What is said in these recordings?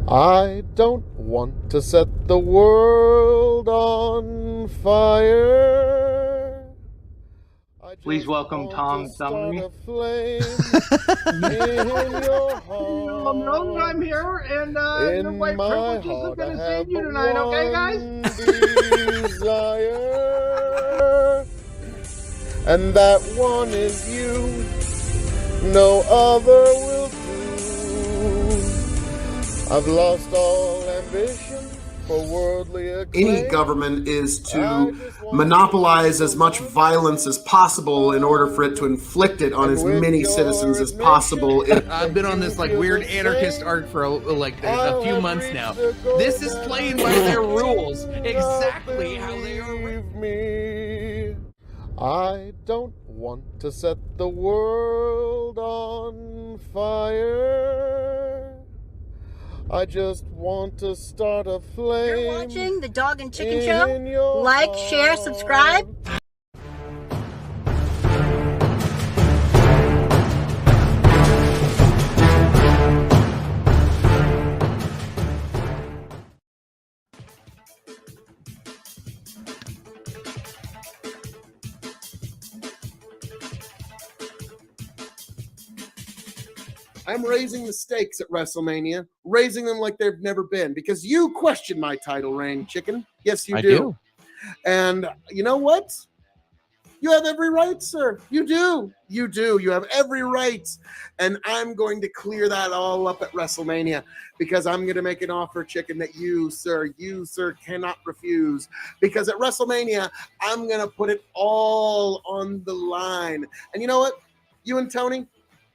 I don't want to set the world on fire. Please welcome Tom Dummey. I'm here, and your white privilege isn't going to save you tonight, okay, guys? Desire, and that one is you. No other will do. I've lost all ambition for worldly acclaim. Any government is to monopolize as much violence as possible in order for it to inflict it on as many citizens as possible. I've been on this weird anarchist arc for a few months now. This is playing by their rules, exactly how they are written. I don't want to set the world on fire. I just want to start a flame. You're watching the Dog and Chicken Show. Like, share, subscribe. I'm raising the stakes at WrestleMania, raising them like they've never been, because you question my title reign, chicken. Yes, you do. And you know what? You have every right, sir. You do. You do. You have every right. And I'm going to clear that all up at WrestleMania, because I'm going to make an offer, chicken, that you, sir, cannot refuse. Because at WrestleMania, I'm going to put it all on the line. And you know what? You and Tony,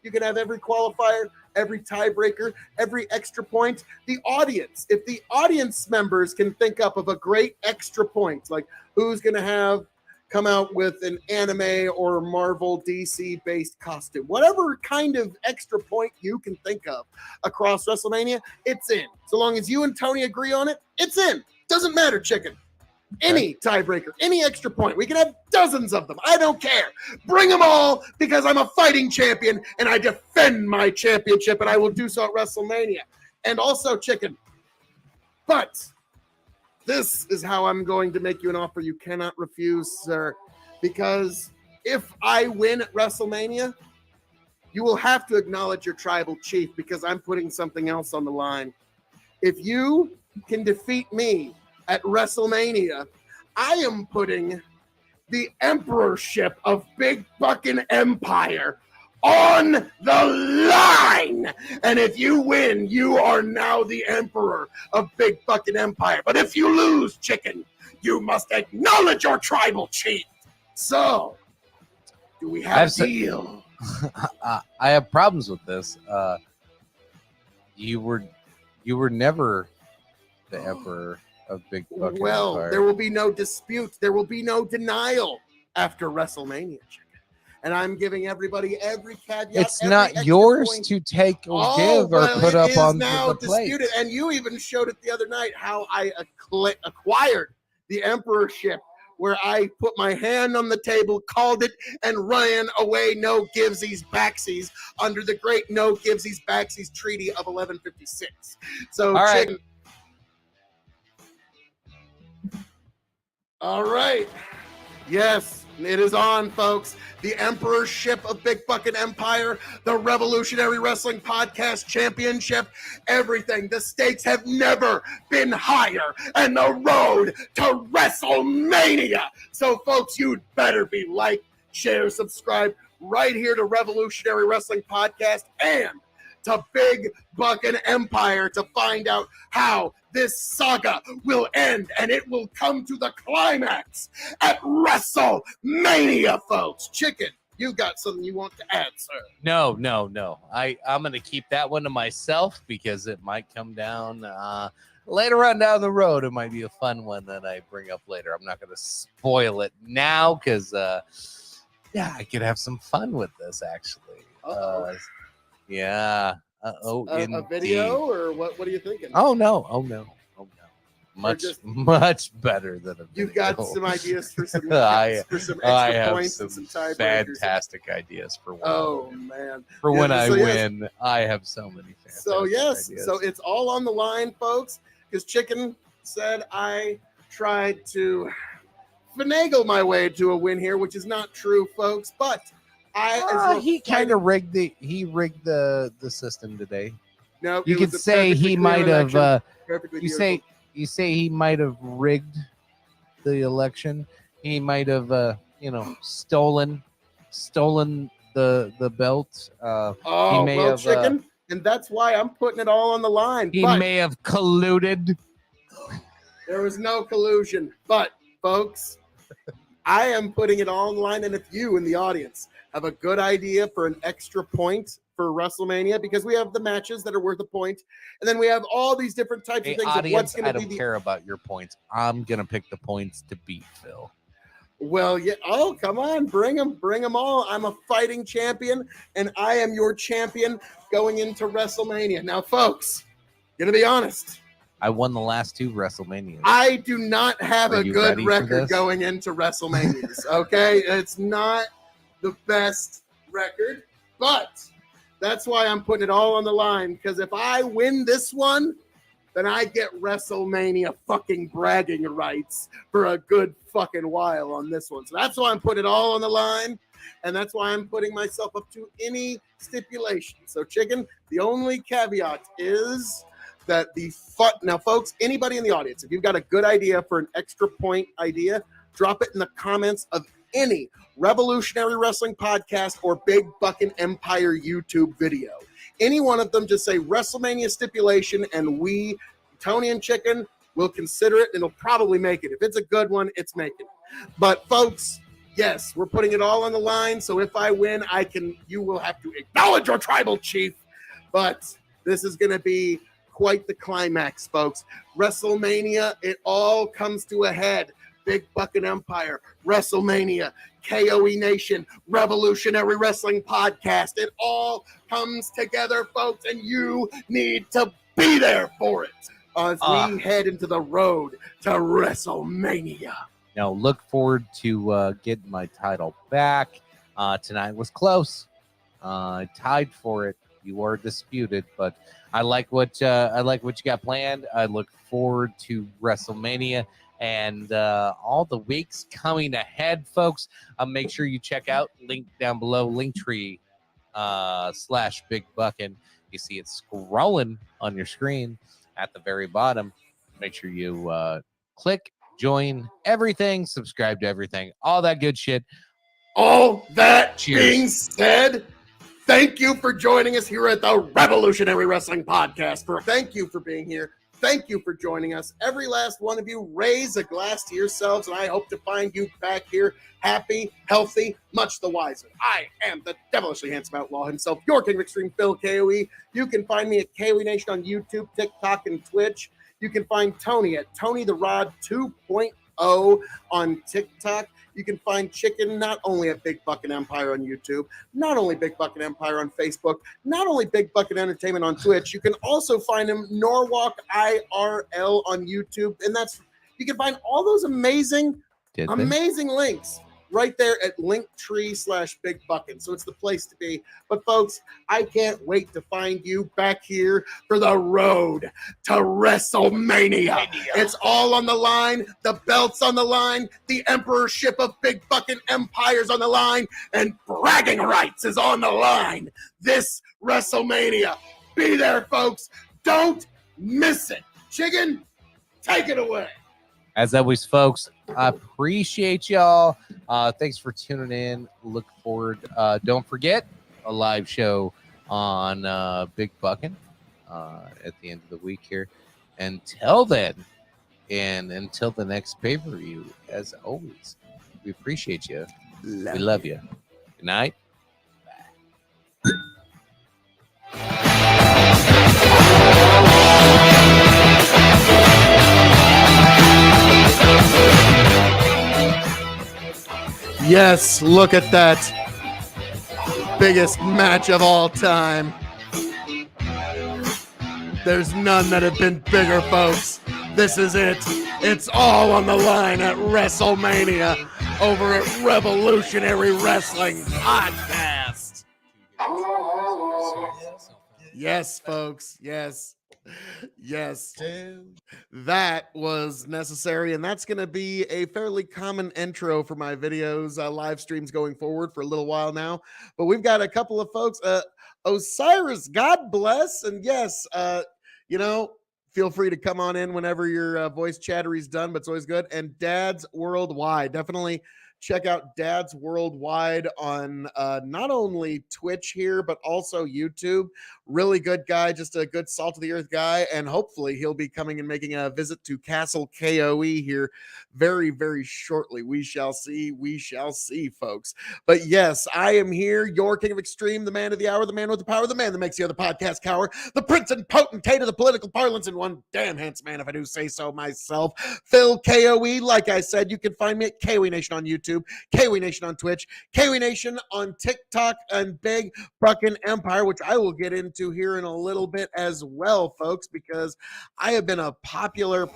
you can have every qualifier, every tiebreaker, every extra point. The audience, if the audience members can think up of a great extra point, like who's going to come out with an anime or Marvel DC based costume, whatever kind of extra point you can think of across WrestleMania, it's in. So long as you and Tony agree on it, it's in. Doesn't matter, chicken. Any tiebreaker, any extra point. We can have dozens of them. I don't care. Bring them all, because I'm a fighting champion and I defend my championship, and I will do so at WrestleMania. And also, chicken. But this is how I'm going to make you an offer you cannot refuse, sir. Because if I win at WrestleMania, you will have to acknowledge your tribal chief, because I'm putting something else on the line. If you can defeat me at WrestleMania, I am putting the emperorship of Big Buckin' Empire on the line. And if you win, you are now the emperor of Big Buckin' Empire. But if you lose, chicken, you must acknowledge your tribal chief. So, do we have a deal? I have problems with this. You were never the emperor of Big Buckin' Empire. There will be no dispute. There will be no denial after WrestleMania, chicken. And I'm giving everybody every caveat. It's not yours to take or give or put up on the plate. Disputed. And you even showed it the other night how I acquired the emperorship, where I put my hand on the table, called it, and ran away no givesies backsies under the great no givesies backsies Treaty of 1156. So, all right. chicken. All right. Yes, it is on, folks. The emperorship of Big Buckin' Empire, the Revolutionary Wrestling Podcast Championship, everything. The stakes have never been higher, and the road to WrestleMania. So, folks, you'd better be like, share, subscribe right here to Revolutionary Wrestling Podcast and to Big Buckin' Empire to find out how this saga will end, and it will come to the climax at WrestleMania, folks. Chicken, you got something you want to add, sir? No. I'm going to keep that one to myself, because it might come down later on down the road. It might be a fun one that I bring up later. I'm not going to spoil it now, because I could have some fun with this, actually. Yeah. A video, or what are you thinking? Oh no. Much better than a You've video. got some ideas for some, I extra have points some and some tiebreakers. fantastic ideas for when Oh man! For when I so yes. win, I have so many fantastic So yes, ideas. so it's all on the line, folks. Because Chicken said I tried to finagle my way to a win here, which is not true, folks. But he kind of rigged the system today. No, you could say he might have. You say he might have rigged the election. He might have, stolen the belt. He may have, Chicken, and that's why I'm putting it all on the line. He may have colluded. There was no collusion, but folks, I am putting it all on the line. And if you in the audience have a good idea for an extra point for WrestleMania, because we have the matches that are worth a point, and then we have all these different types of things. Audience, what's going to be? I don't care about your points. I'm gonna pick the points to beat Phil. Well, yeah. Oh, come on, bring them all. I'm a fighting champion, and I am your champion going into WrestleMania. Now, folks, gonna be honest. I won the last 2 WrestleManias. I do not have a good record going into WrestleManias. Okay, it's not the best record, but that's why I'm putting it all on the line, because if I win this one, then I get WrestleMania fucking bragging rights for a good fucking while on this one. So that's why I'm putting it all on the line, and that's why I'm putting myself up to any stipulation. So, Chicken, the only caveat is that now, folks, anybody in the audience, if you've got a good idea for an extra point idea, drop it in the comments of any Revolutionary Wrestling podcast or Big Buckin' Empire YouTube video. Any one of them, just say WrestleMania stipulation, and we, Tony and Chicken, will consider it, and it'll probably make it. If it's a good one, it's making it. But folks, yes, we're putting it all on the line. So if I win, you will have to acknowledge your tribal chief. But this is going to be quite the climax, folks. WrestleMania, it all comes to a head. Big Buckin' Empire, WrestleMania, K.O.E. Nation, Revolutionary Wrestling Podcast. It all comes together, folks, and you need to be there for it as we head into the road to WrestleMania. Now, look forward to getting my title back. Tonight was close. I tied for it. You are disputed, but I like what you got planned. I look forward to WrestleMania and all the weeks coming ahead, folks. Make sure you check out link down below, Linktree /Big Buckin'. You see it scrolling on your screen at the very bottom. Make sure you click, join everything, subscribe to everything, all that good shit. All that Cheers. Being said, thank you for joining us here at the Revolutionary Wrestling Podcast. Thank you for being here. Thank you for joining us. Every last one of you, raise a glass to yourselves, and I hope to find you back here happy, healthy, much the wiser. I am the devilishly handsome outlaw himself, your King of Extreme, Phil K.O.E. You can find me at K.O.E. Nation on YouTube, TikTok, and Twitch. You can find Tony at Tony the Rod 2.0 on TikTok. You can find Chicken not only at Big Buckin' Empire on YouTube, not only Big Buckin' Empire on Facebook, not only Big Buckin' Entertainment on Twitch. You can also find him Norwalk IRL on YouTube, and you can find all those amazing links right there at Linktree /Big Buckin'. So it's the place to be. But folks, I can't wait to find you back here for the road to WrestleMania. It's all on the line. The belt's on the line. The emperorship of Big Buckin' Empire's on the line. And bragging rights is on the line. This WrestleMania. Be there, folks. Don't miss it. Chicken, take it away. As always, folks, I appreciate y'all. Thanks for tuning in. Look forward. Don't forget a live show on Big Buckin' at the end of the week here. Until then, and until the next pay-per-view, as always, we appreciate you. We love you. Good night. Yes, look at that. Biggest match of all time. There's none that have been bigger, folks. This is it. It's all on the line at WrestleMania over at Revolutionary Wrestling Podcast. Yes, folks. Yes. Yes. That was necessary, and that's going to be a fairly common intro for my videos, live streams going forward for a little while now. But we've got a couple of folks. Osiris, God bless. And yes, feel free to come on in whenever your voice chattery's done, but it's always good. And Dad's Worldwide. Definitely check out Dad's Worldwide on not only Twitch here, but also YouTube. Really good guy, just a good salt of the earth guy. And hopefully he'll be coming and making a visit to Castle K.O.E here very, very shortly. We shall see. We shall see, folks. But yes, I am here, your king of extreme, the man of the hour, the man with the power, the man that makes the other podcast cower, the prince and potentate of the political parlance, and one damn handsome man, if I do say so myself, Phil K.O.E. Like I said, you can find me at K.O.E. Nation on YouTube, K.O.E. Nation on Twitch, K.O.E. Nation on TikTok, and Big Buckin' Empire, which I will get into here in a little bit as well, folks, because I have been a popular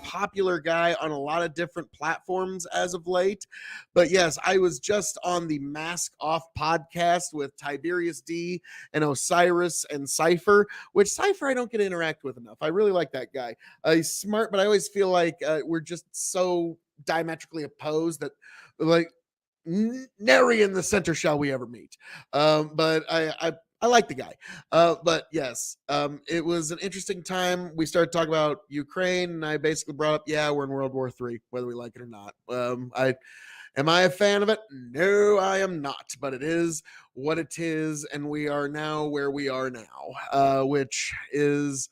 guy on a lot of different platforms as of late. But yes, I was just on the Mask Off podcast with Tyberius D and Osiris and Cypher, which Cypher I don't get to interact with enough. I really like that guy. He's smart, but I always feel like we're just so diametrically opposed that, like, nary in the center shall we ever meet. But I like the guy. But yes, it was an interesting time. We started talking about Ukraine, and I basically brought up, yeah, we're in World War III, whether we like it or not. Am I a fan of it? No, I am not. But it is what it is, and we are now where we are now, which is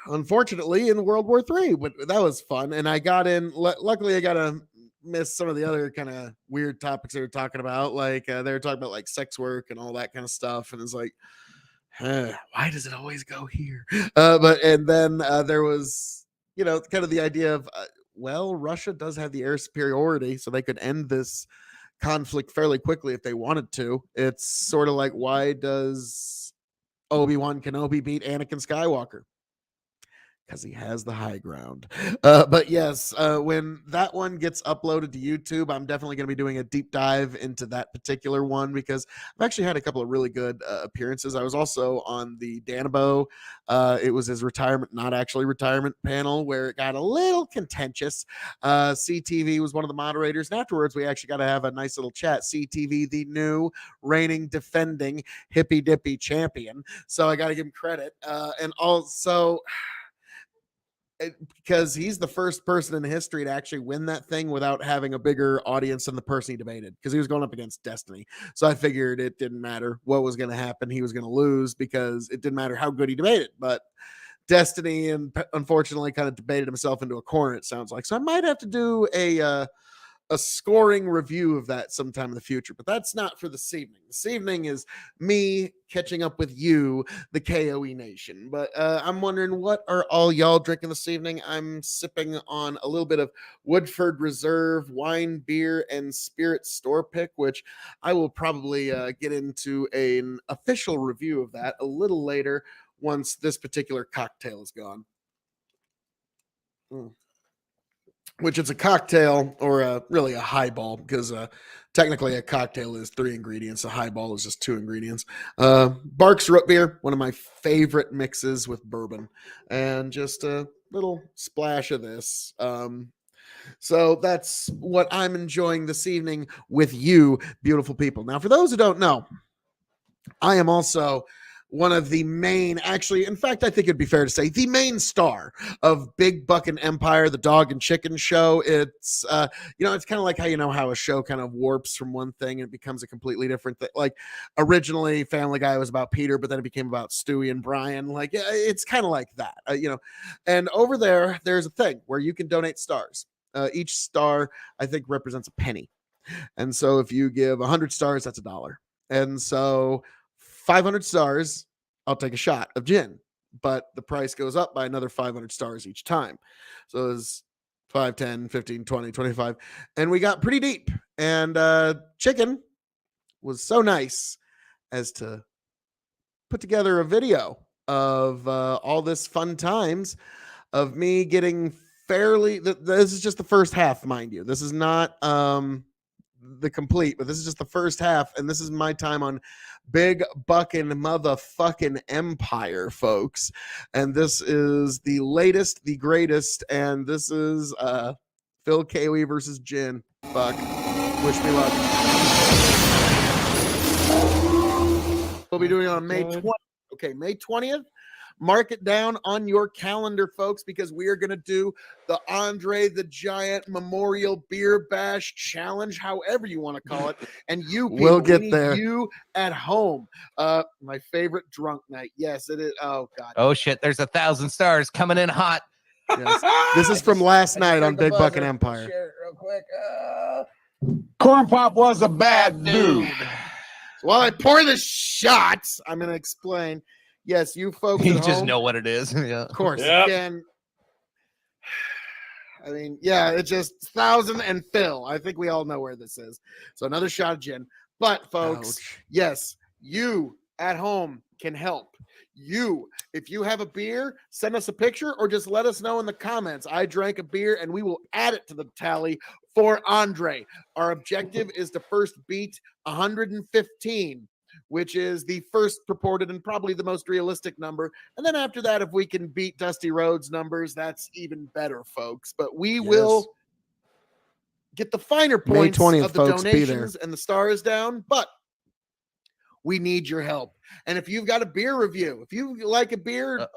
unfortunately in World War III. But that was fun, and I got in. Luckily, I got to miss some of the other kind of weird topics they were talking about. Like they were talking about like sex work and all that kind of stuff, and it's like, why does it always go here? And then there was, kind of the idea of, well, Russia does have the air superiority, so they could end this conflict fairly quickly if they wanted to. It's sort of like, why does Obi-Wan Kenobi beat Anakin Skywalker? Because he has the high ground. But yes, when that one gets uploaded to YouTube, I'm definitely going to be doing a deep dive into that particular one, because I've actually had a couple of really good appearances. I was also on the Danabo. It was his retirement, not actually retirement panel, where it got a little contentious. CTV was one of the moderators, and afterwards we actually got to have a nice little chat. CTV, the new reigning defending hippy dippy champion. So I got to give him credit. And also, because he's the first person in history to actually win that thing without having a bigger audience than the person he debated, because he was going up against Destiny. So I figured it didn't matter what was going to happen. He was going to lose, because it didn't matter how good he debated. But Destiny, and unfortunately, kind of debated himself into a corner, it sounds like. So I might have to do a scoring review of that sometime in the future, but that's not for this evening. This evening is me catching up with you, the K.O.E. Nation. But I'm wondering, what are all y'all drinking this evening? I'm sipping on a little bit of Woodford Reserve wine, beer, and spirit store pick, which I will probably get into an official review of that a little later once this particular cocktail is gone. Which it's a cocktail, or really a highball, because technically a cocktail is 3 ingredients. A highball is just 2 ingredients. Barks root beer, one of my favorite mixes with bourbon, and just a little splash of this. So that's what I'm enjoying this evening with you, beautiful people. Now, for those who don't know, I am also one of the main, actually, in fact, I think it'd be fair to say the main star of Big Buckin' Empire, the dog and chicken show. It's, it's kind of like how a show kind of warps from one thing and it becomes a completely different thing. Like originally Family Guy was about Peter, but then it became about Stewie and Brian. Like it's kind of like that, and over there's a thing where you can donate stars. Each star, I think, represents a penny. And so if you give 100 stars, that's $1. And so 500 stars, I'll take a shot of gin, but the price goes up by another 500 stars each time. So it's 5, 10, 15, 20, 25. And we got pretty deep. And Chicken was so nice as to put together a video of all this fun times of me getting fairly. This is just the first half, mind you. This is not the complete, but this is just the first half, and this is my time on Big Buckin' Motherfucking Empire, folks. And this is the latest, the greatest, and this is Phil K.O.E versus Jin. Fuck. Wish me luck. We'll be doing it on May 20th. Okay, May 20th. Mark it down on your calendar, folks, because we are going to do the Andre the Giant Memorial Beer Bash Challenge, however you want to call it. And you people, we'll get there. You at home. My favorite drunk night. Yes, it is. Oh, God. Oh, shit. There's 1,000 stars coming in hot. Yes. This is from last night on Big Buckin' Empire. Share it real quick. Corn Pop was a bad dude. While I pour the shots, I'm going to explain. Yes, you folks You at just home, know what it is. Yeah. of course. Yep. Again, I mean, yeah, it's just 1,000 and Phil. I think we all know where this is. So another shot of gin. But folks, yes, you at home can help. You, if you have a beer, send us a picture or just let us know in the comments. I drank a beer and we will add it to the tally for Andre. Our objective is to first beat 115. Which is the first purported and probably the most realistic number. And then after that, if we can beat Dusty Rhodes' numbers, that's even better, folks. But we will get the finer points 20th, of the folks, donations and the stars down. But we need your help. And if you've got a beer review, if you like a beer,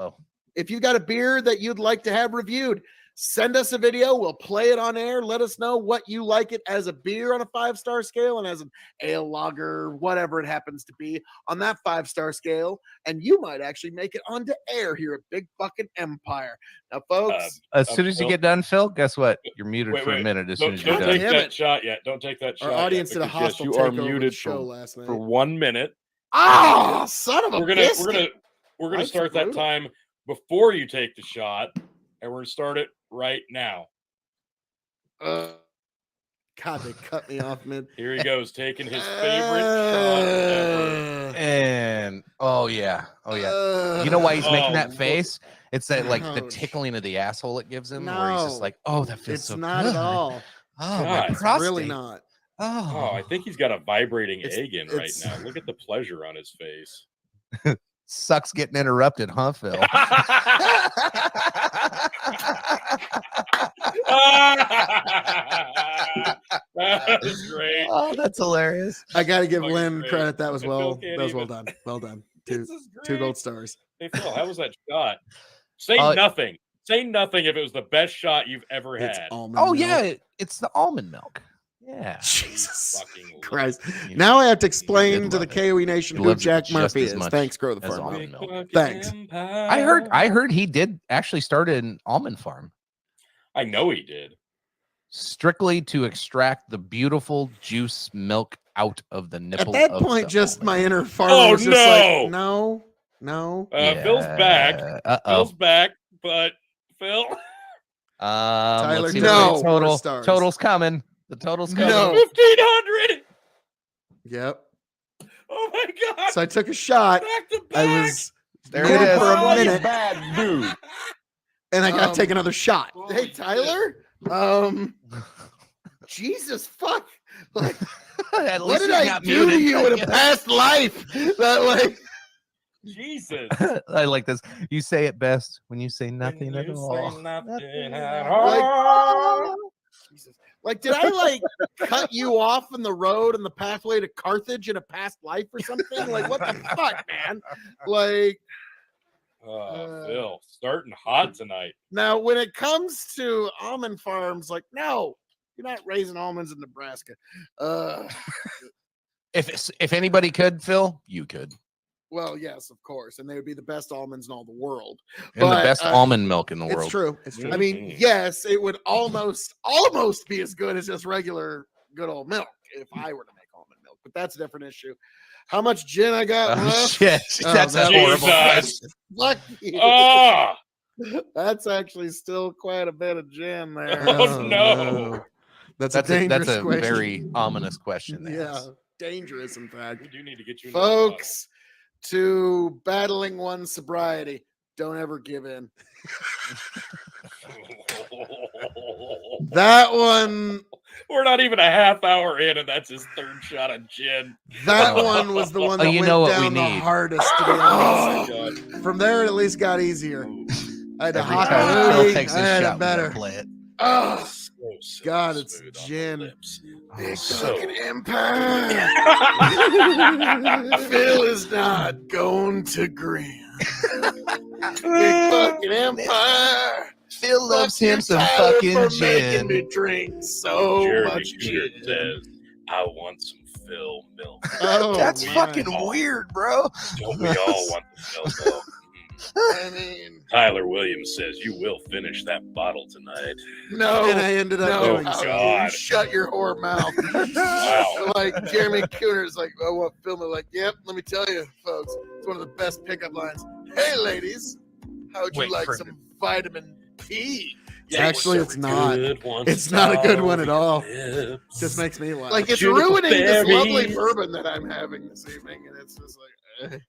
if you've got a beer that you'd like to have reviewed, send us a video. We'll play it on air. Let us know what you like it as a beer on a 5-star scale and as an ale lager, whatever it happens to be on that 5-star scale. And you might actually make it onto air here at Big Buckin' Empire. Now, folks, as soon as you get done, Phil, guess what? You're muted for a minute. As soon as you're don't done. take that shot yet. Don't take that shot. Our audience yet, did a because, yes, hostile you are takeover muted show last night. for 1 minute. Ah, son of a biscuit. We're gonna start that time before you take the shot, and we're gonna start it right now. God, they cut me off mid. Here he goes, taking his favorite shot ever. And you know why he's making that face? It's that like the tickling of the asshole it gives him, where he's just like, "Oh, that feels so not good." at all. Oh, God, my it's prostate. Really not. Oh, I think he's got a vibrating egg in right now. Look at the pleasure on his face. Sucks getting interrupted, huh, Phil? That's great. Oh, that's hilarious. I got to give Fucking Lynn great. credit. That was And well. Phil can't That was well even- done. Well done. This is Two great. gold stars. Hey, Phil, how was that shot? Say nothing. Say nothing if it was the best shot you've ever It's had. almond Oh milk. yeah, it's the almond milk. Yeah. Jesus Fucking Christ. You- Now I have to you explain did to the love it. KOE Nation You who loved it Jack just Murphy as is. much Thanks, Grow the as Farm. almond milk. Thanks. I heard he did actually start an almond farm I know he did. strictly to extract the beautiful juice milk out of the nipple. At that of point, the just almond. my inner farmer Oh, was just no! like, no. Phil's back. Uh-oh. Phil's back, but Phil. Tyler, let's see no. the 4 total. stars. Total's coming. The total's coming. No. 1,500. Yep. Oh my God. So I took a shot. Back to back. I was There good it is. for a Oh, you minute, bad dude. and I got to take another shot. Oh, Hey, Tyler. Jesus fuck. Like, At what least did he's I not do to muted. you in a past life? That like. Jesus. I like this. You say it best when you say When nothing at you all. say nothing at Like, all. Jesus. Like, did I like cut you off in the road and the pathway to Carthage in a past life or something? Like, what the fuck, man? Like, Phil, starting hot tonight. now when it comes to almond farms, like, no, you're not raising almonds in Nebraska. If anybody could, Phil, you could. Well, yes, of course, and they would be the best almonds in all the world. And the But, best almond milk in the It's world. true. It's true. I Mhm. mean, yes, it would almost be as good as just regular good old milk if I were to make almond milk, but that's a different issue. How much gin I got Oh, left? shit. Oh, That's a that horrible Jesus. question. Fuck you. Ah, That's actually still quite a bit of gin there. Oh, no. That's That's a a, dangerous that's a question. very ominous question. to yeah, ask. dangerous in fact. we do need to get you in that bottle. Folks, to battling one's sobriety, Don't ever give in. That one. We're not even a half hour in, and that's his third shot of gin. That one was the one that went down the hardest, to be honest. Oh, God. From there, it at least got easier. I had to Every hop time Phil a takes I his had shot, it we gotta better. play it. Oh, So God, it's smooth on the gin. lips. Big So- fucking empire. Phil is not going to grin. Big fucking empire. Phil loves Fuck you, him some Tyler, fucking for making me gin. drink so Jeremy much Cooter gin. says, I want some Phil milk. Oh, That's my. fucking weird, bro. Don't we all want the Phil milk? I mean, Tyler Williams says, you will finish that bottle tonight. no. And I ended up doing Oh, so. God. You shut your whore mouth. Wow. Like Jeremy Cooner's like, I want Phil milk. Like, yep, let me tell you, folks, it's one of the best pickup lines. Hey, ladies, how would you Wait, like for- some vitamin P? Yeah, Actually, so it's not. good once It's not a good one at all. lips. Just makes me laugh. Like, it's Juniper ruining this lovely berries. bourbon that I'm having this evening, and it's just like,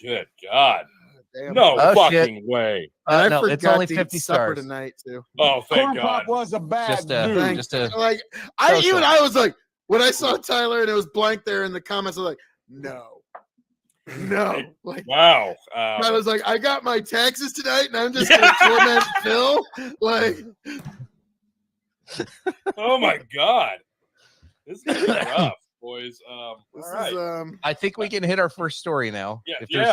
Good God. damn. No Oh, fucking way. And I no, forgot it's only to eat 50 supper stars. tonight too. Oh, thank Corn God. Pop was a bad Just a, dude. just a. Like, I Social. was like, when I saw Tyler and it was blank there in the comments, I was like, no. Like, Wow. I was like, I got my taxes tonight, and I'm just gonna torment Phil. Like, Oh my God. This is rough, boys. All this right. is I think we can hit our first story now. Yeah, If there's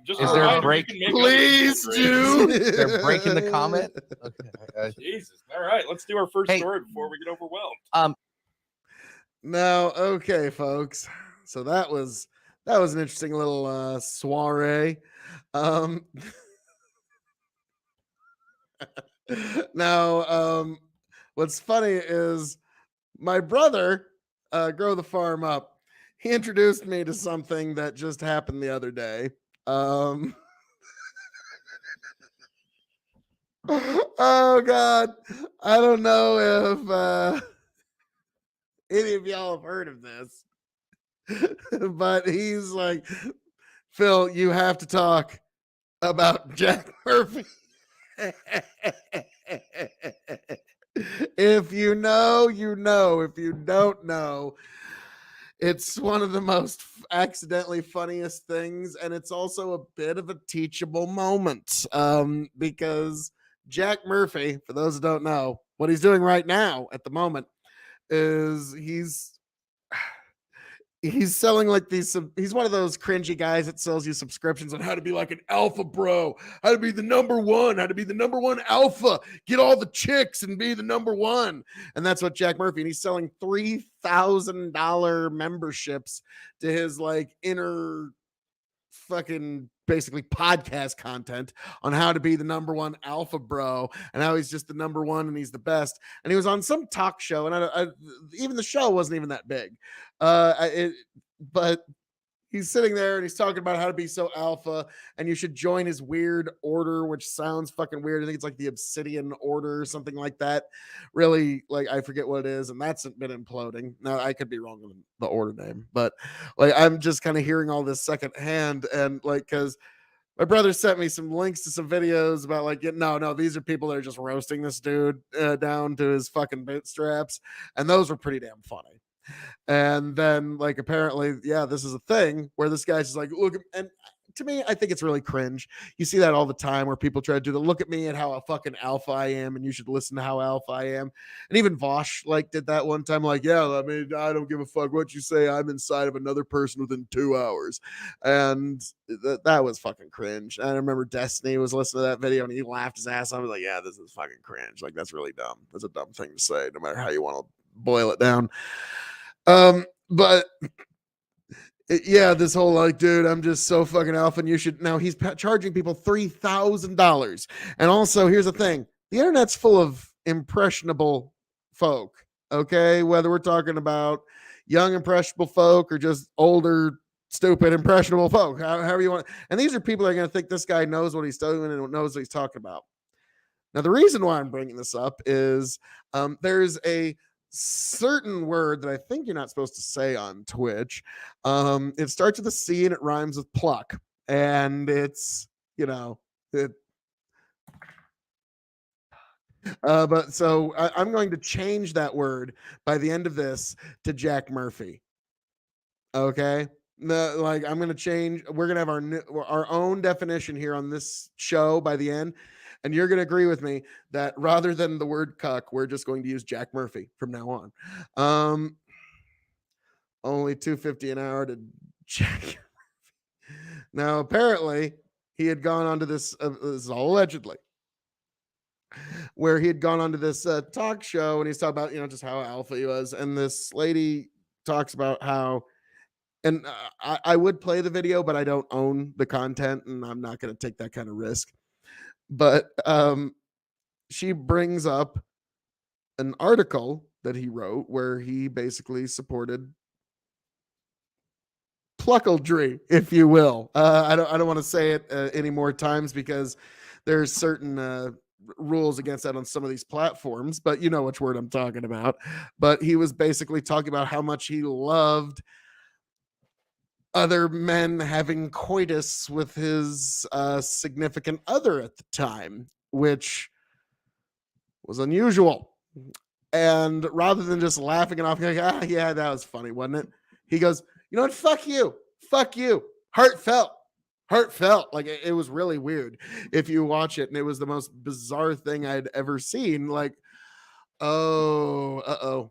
just is a there a reminder, break? you can make other please people drink. do. They're breaking the comment. Okay. Jesus. All right, let's do our first Hey. story before we get overwhelmed. Now, okay, folks. So that was an interesting little soiree. Now, what's funny is my brother, Grow the Farm Up, he introduced me to something that just happened the other day. Oh God, I don't know if any of y'all have heard of this, but he's like, Phil, you have to talk about Jack Murphy. If you know, you know. If you don't know, it's one of the most accidentally funniest things, and it's also a bit of a teachable moment, because Jack Murphy, for those who don't know, what he's doing right now at the moment is he's selling like these. He's one of those cringy guys that sells you subscriptions on how to be like an alpha bro, how to be the number one, how to be the number one alpha, get all the chicks and be the number one. And that's what Jack Murphy, and he's selling $3,000 memberships to his like inner fucking basically podcast content on how to be the number one alpha bro and how he's just the number one and he's the best. And he was on some talk show, and I even the show wasn't even that big, but he's sitting there and he's talking about how to be so alpha, and you should join his weird order, which sounds fucking weird. I think it's like the Obsidian Order or something like that. Really, like, I forget what it is, and that's been imploding. Now, I could be wrong with the order name, but like, I'm just kind of hearing all this secondhand, and like, because my brother sent me some links to some videos about like, no, these are people that are just roasting this dude down to his fucking bootstraps, and those were pretty damn funny. And then, like, apparently, yeah, this is a thing where this guy's just like, look, and to me, I think it's really cringe. You see that all the time where people try to do the look at me and how a fucking alpha I am, and you should listen to how alpha I am. And even Vosh like did that one time, like, yeah, I mean, I don't give a fuck what you say. I'm inside of another person within 2 hours. And that was fucking cringe. And I remember Destiny was listening to that video and he laughed his ass off. I was like, yeah, this is fucking cringe. Like, that's really dumb. That's a dumb thing to say, no matter how you want to boil it down. But yeah, this whole like, dude, I'm just so fucking alpha, and you should. Now he's charging people $3,000. And also, here's the thing: the internet's full of impressionable folk. Okay, whether we're talking about young impressionable folk or just older, stupid, impressionable folk, however you want. And these are people that are going to think this guy knows what he's doing and knows what he's talking about. Now, the reason why I'm bringing this up is there's a certain word that I think you're not supposed to say on Twitch. It starts with a C and it rhymes with pluck, and it's, you know, But so I'm going to change that word by the end of this to Jack Murphy. Okay. Like I'm gonna change. We're gonna have our own definition here on this show by the end, and you're gonna agree with me that rather than the word cuck, we're just going to use Jack Murphy from now on. Only $2.50 an hour to Jack. Now apparently he had gone onto this. This is all allegedly, where he had gone onto this talk show, and he's talking about just how alpha he was, and this lady talks about how. And I would play the video, but I don't own the content, and I'm not going to take that kind of risk. But she brings up an article that he wrote where he basically supported pluckaldry, if you will. I don't want to say it any more times because there's certain rules against that on some of these platforms, but you know which word I'm talking about. But he was basically talking about how much he loved other men having coitus with his significant other at the time, which was unusual. And rather than just laughing it off, like, yeah, that was funny, wasn't it? He goes, you know what? Fuck you. Heartfelt. Like it was really weird if you watch it, and it was the most bizarre thing I'd ever seen. Like, okay.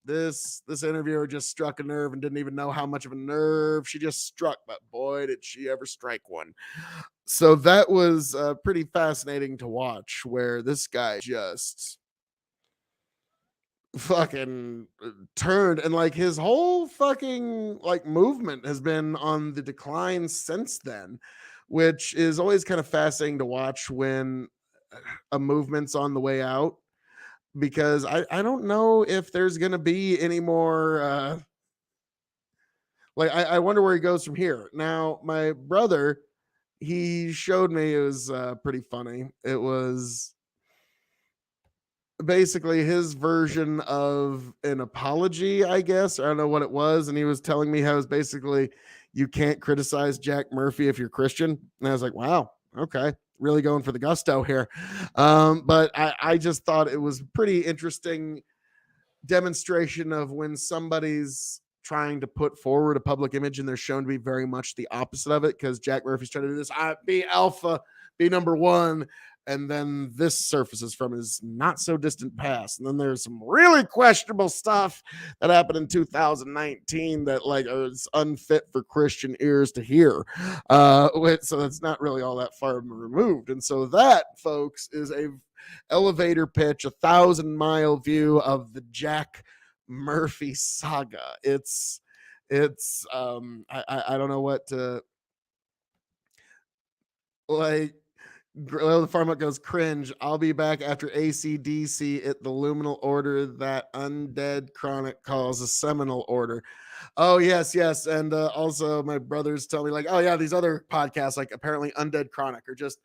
This interviewer just struck a nerve and didn't even know how much of a nerve she just struck, but boy, did she ever strike one. So that was pretty fascinating to watch, where this guy just fucking turned, and like his whole fucking like movement has been on the decline since then, which is always kind of fascinating to watch when a movement's on the way out, because I don't know if there's going to be any more. I wonder where he goes from here. Now, my brother, he showed me, it was pretty funny. It was basically his version of an apology, I guess. I don't know what it was. And he was telling me how it was basically, you can't criticize Jack Murphy if you're Christian. And I was like, wow, okay. Really going for the gusto here. But I just thought it was pretty interesting demonstration of when somebody's trying to put forward a public image and they're shown to be very much the opposite of it, because Jack Murphy's trying to do this, be alpha, be number one, and then this surfaces from his not so distant past, and then there's some really questionable stuff that happened in 2019 that like is unfit for Christian ears to hear, so that's not really all that far removed. And so that, folks, is a elevator pitch, 1,000-mile view of the Jack Murphy saga. It's I don't know what to like. The farm goes, cringe. I'll be back after AC/DC at the luminal order that Undead Chronic calls a seminal order. Oh, yes. And also my brothers tell me like, oh yeah, these other podcasts, like apparently Undead Chronic, are just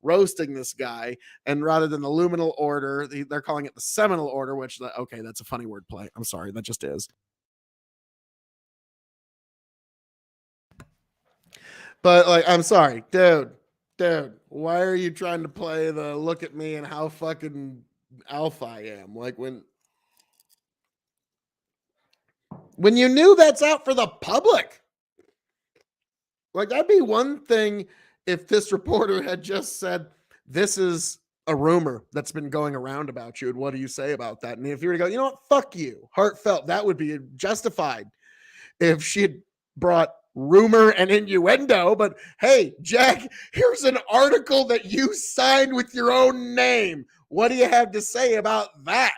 roasting this guy. And rather than the luminal order, they're calling it the seminal order, which, okay, that's a funny wordplay. I'm sorry, that just is. But like, I'm sorry, dude, why are you trying to play the look at me and how fucking alpha I am? Like when you knew that's out for the public. Like that'd be one thing if this reporter had just said, this is a rumor that's been going around about you, and what do you say about that? And if you were to go, you know what, fuck you, heartfelt, that would be justified if she had brought rumor and innuendo. But hey, Jack, here's an article that you signed with your own name. What do you have to say about that?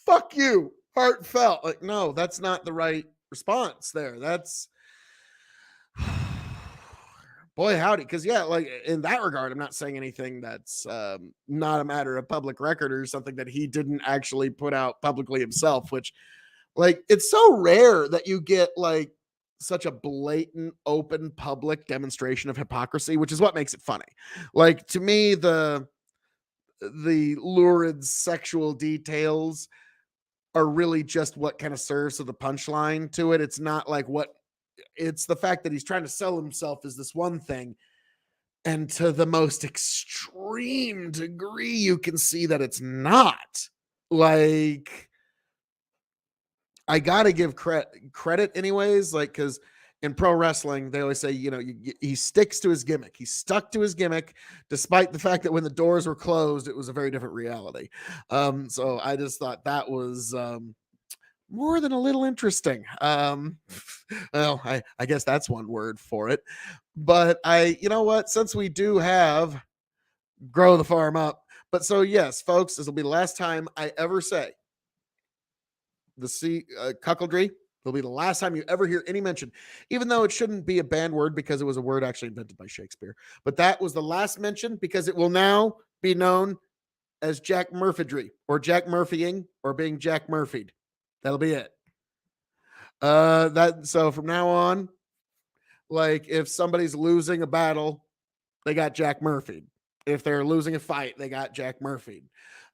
Fuck you, heartfelt. Like, no, that's not the right response there. That's boy howdy. Because yeah, like in that regard, I'm not saying anything that's not a matter of public record or something that he didn't actually put out publicly himself, which like, it's so rare that you get like such a blatant, open, public demonstration of hypocrisy, which is what makes it funny. Like to me, the lurid sexual details are really just what kind of serves to the punchline to it. It's not like it's the fact that he's trying to sell himself as this one thing. And to the most extreme degree, you can see that it's not. Like, I gotta give credit anyways, like, because in pro wrestling they always say, he sticks to his gimmick. He stuck to his gimmick despite the fact that when the doors were closed it was a very different reality. So I just thought that was more than a little interesting. Well, I guess that's one word for it. But you know what, since we do have grow the farm up, but so yes folks, this will be the last time I ever say the cuckoldry. It'll be the last time you ever hear any mention, even though it shouldn't be a banned word because it was a word actually invented by Shakespeare. But that was the last mention because it will now be known as Jack Murphydry or Jack Murphying or being Jack Murphyed. That'll be it. So from now on, like if somebody's losing a battle, they got Jack Murphyed. If they're losing a fight, they got Jack Murphyed.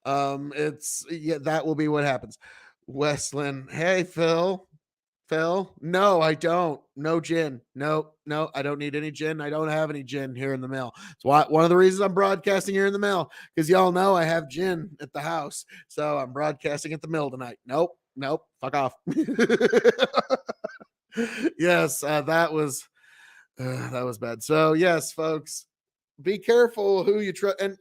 That will be what happens. Westland, hey Phil, no, I don't. No gin. No, I don't need any gin. I don't have any gin here in the mail. It's one of the reasons I'm broadcasting here in the mail, because y'all know I have gin at the house. So I'm broadcasting at the mill tonight. Nope, fuck off. Yes, that was bad. So yes, folks, be careful who you trust. And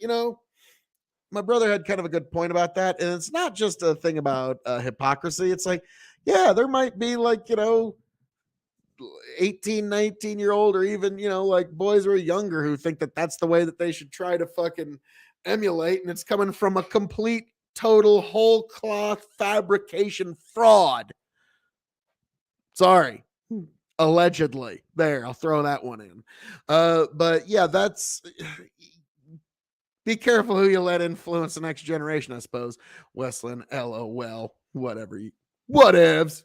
my brother had kind of a good point about that. And it's not just a thing about hypocrisy. It's like, yeah, there might be like, 18, 19-year-old or even, like boys who are younger who think that that's the way that they should try to fucking emulate. And it's coming from a complete, total, whole cloth fabrication fraud. Sorry. Allegedly. There, I'll throw that one in. But yeah, be careful who you let influence the next generation, I suppose. Westland, LOL, whatever. Whatevs.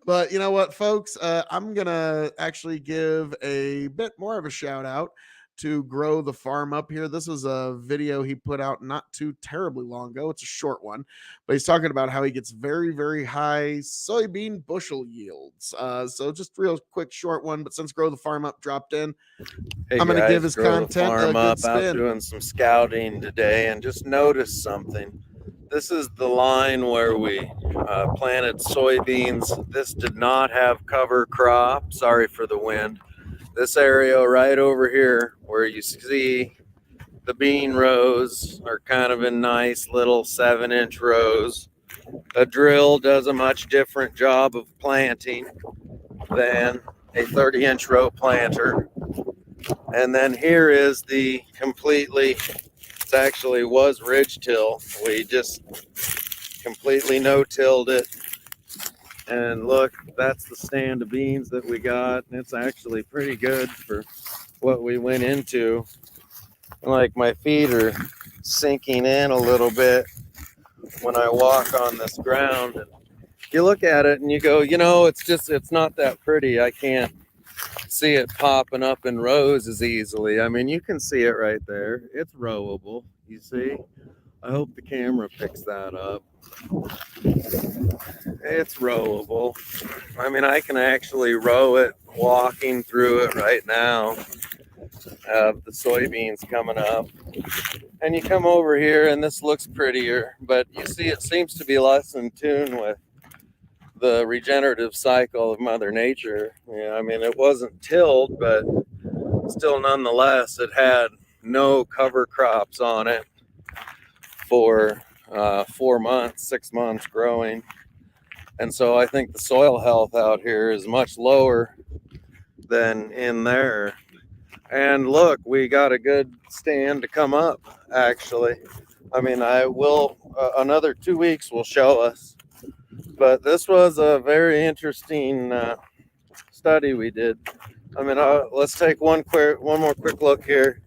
But you know what, folks? I'm going to actually give a bit more of a shout out to Grow the Farm Up here. This was a video he put out not too terribly long ago. It's a short one, but he's talking about how he gets very, very high soybean bushel yields. So just real quick short one, but since Grow the Farm Up dropped in, hey I'm going to guys, give his Grow the content Farm a Up, good out spin. doing some scouting today and just noticed something. This is the line where we planted soybeans. This did not have cover crop. Sorry for the wind. This area right over here where you see the bean rows are kind of in nice little 7-inch rows. A drill does a much different job of planting than a 30-inch row planter. And then here is the completely, it actually was ridge till. We just completely no-tilled it. And look, that's the stand of beans that we got. And it's actually pretty good for what we went into. Like my feet are sinking in a little bit when I walk on this ground. And you look at it and you go, it's not that pretty. I can't see it popping up in rows as easily. I mean, you can see it right there. It's rowable, you see? I hope the camera picks that up. It's rowable. I mean, I can actually row it walking through it right now. The soybeans coming up. And you come over here and this looks prettier, but you see it seems to be less in tune with the regenerative cycle of Mother Nature. Yeah, I mean, it wasn't tilled, but still nonetheless, it had no cover crops on it for 4 months, 6 months growing. And so I think the soil health out here is much lower than in there. And look, we got a good stand to come up, actually. I mean, I will, another 2 weeks will show us. But this was a very interesting study we did. I mean, let's take one more quick look here.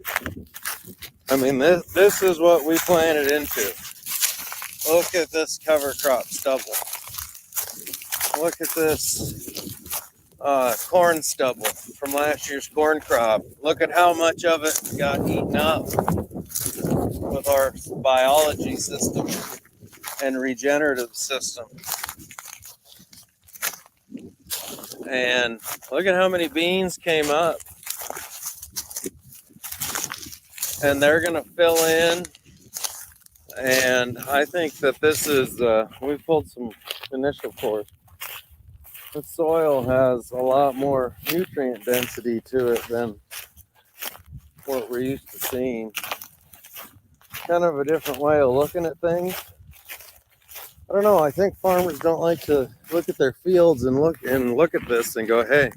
I mean, this is what we planted into. Look at this cover crop stubble. Look at this corn stubble from last year's corn crop. Look at how much of it got eaten up with our biology system and regenerative system. And look at how many beans came up. and they're going to fill in. And I think that this is, we pulled some initial cores. The soil has a lot more nutrient density to it than what we're used to seeing. Kind of a different way of looking at things. I don't know. I think farmers don't like to look at their fields and look at this and go, hey,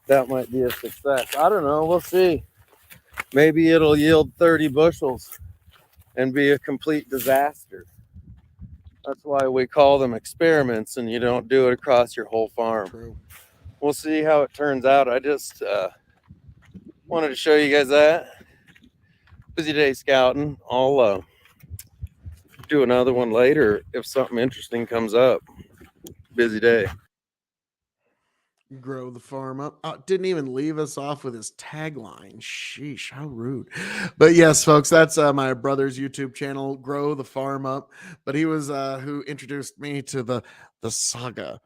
that might be a success. I don't know. We'll see. Maybe it'll yield 30 bushels and be a complete disaster. That's why we call them experiments, and you don't do it across your whole farm. True. We'll see how it turns out. I just wanted to show you guys that. Busy day scouting. I'll do another one later if something interesting comes up. Busy day. Grow the farm up. Didn't even leave us off with his tagline. Sheesh, how rude. But yes, folks, that's my brother's YouTube channel, Grow the Farm Up. But he was who introduced me to the saga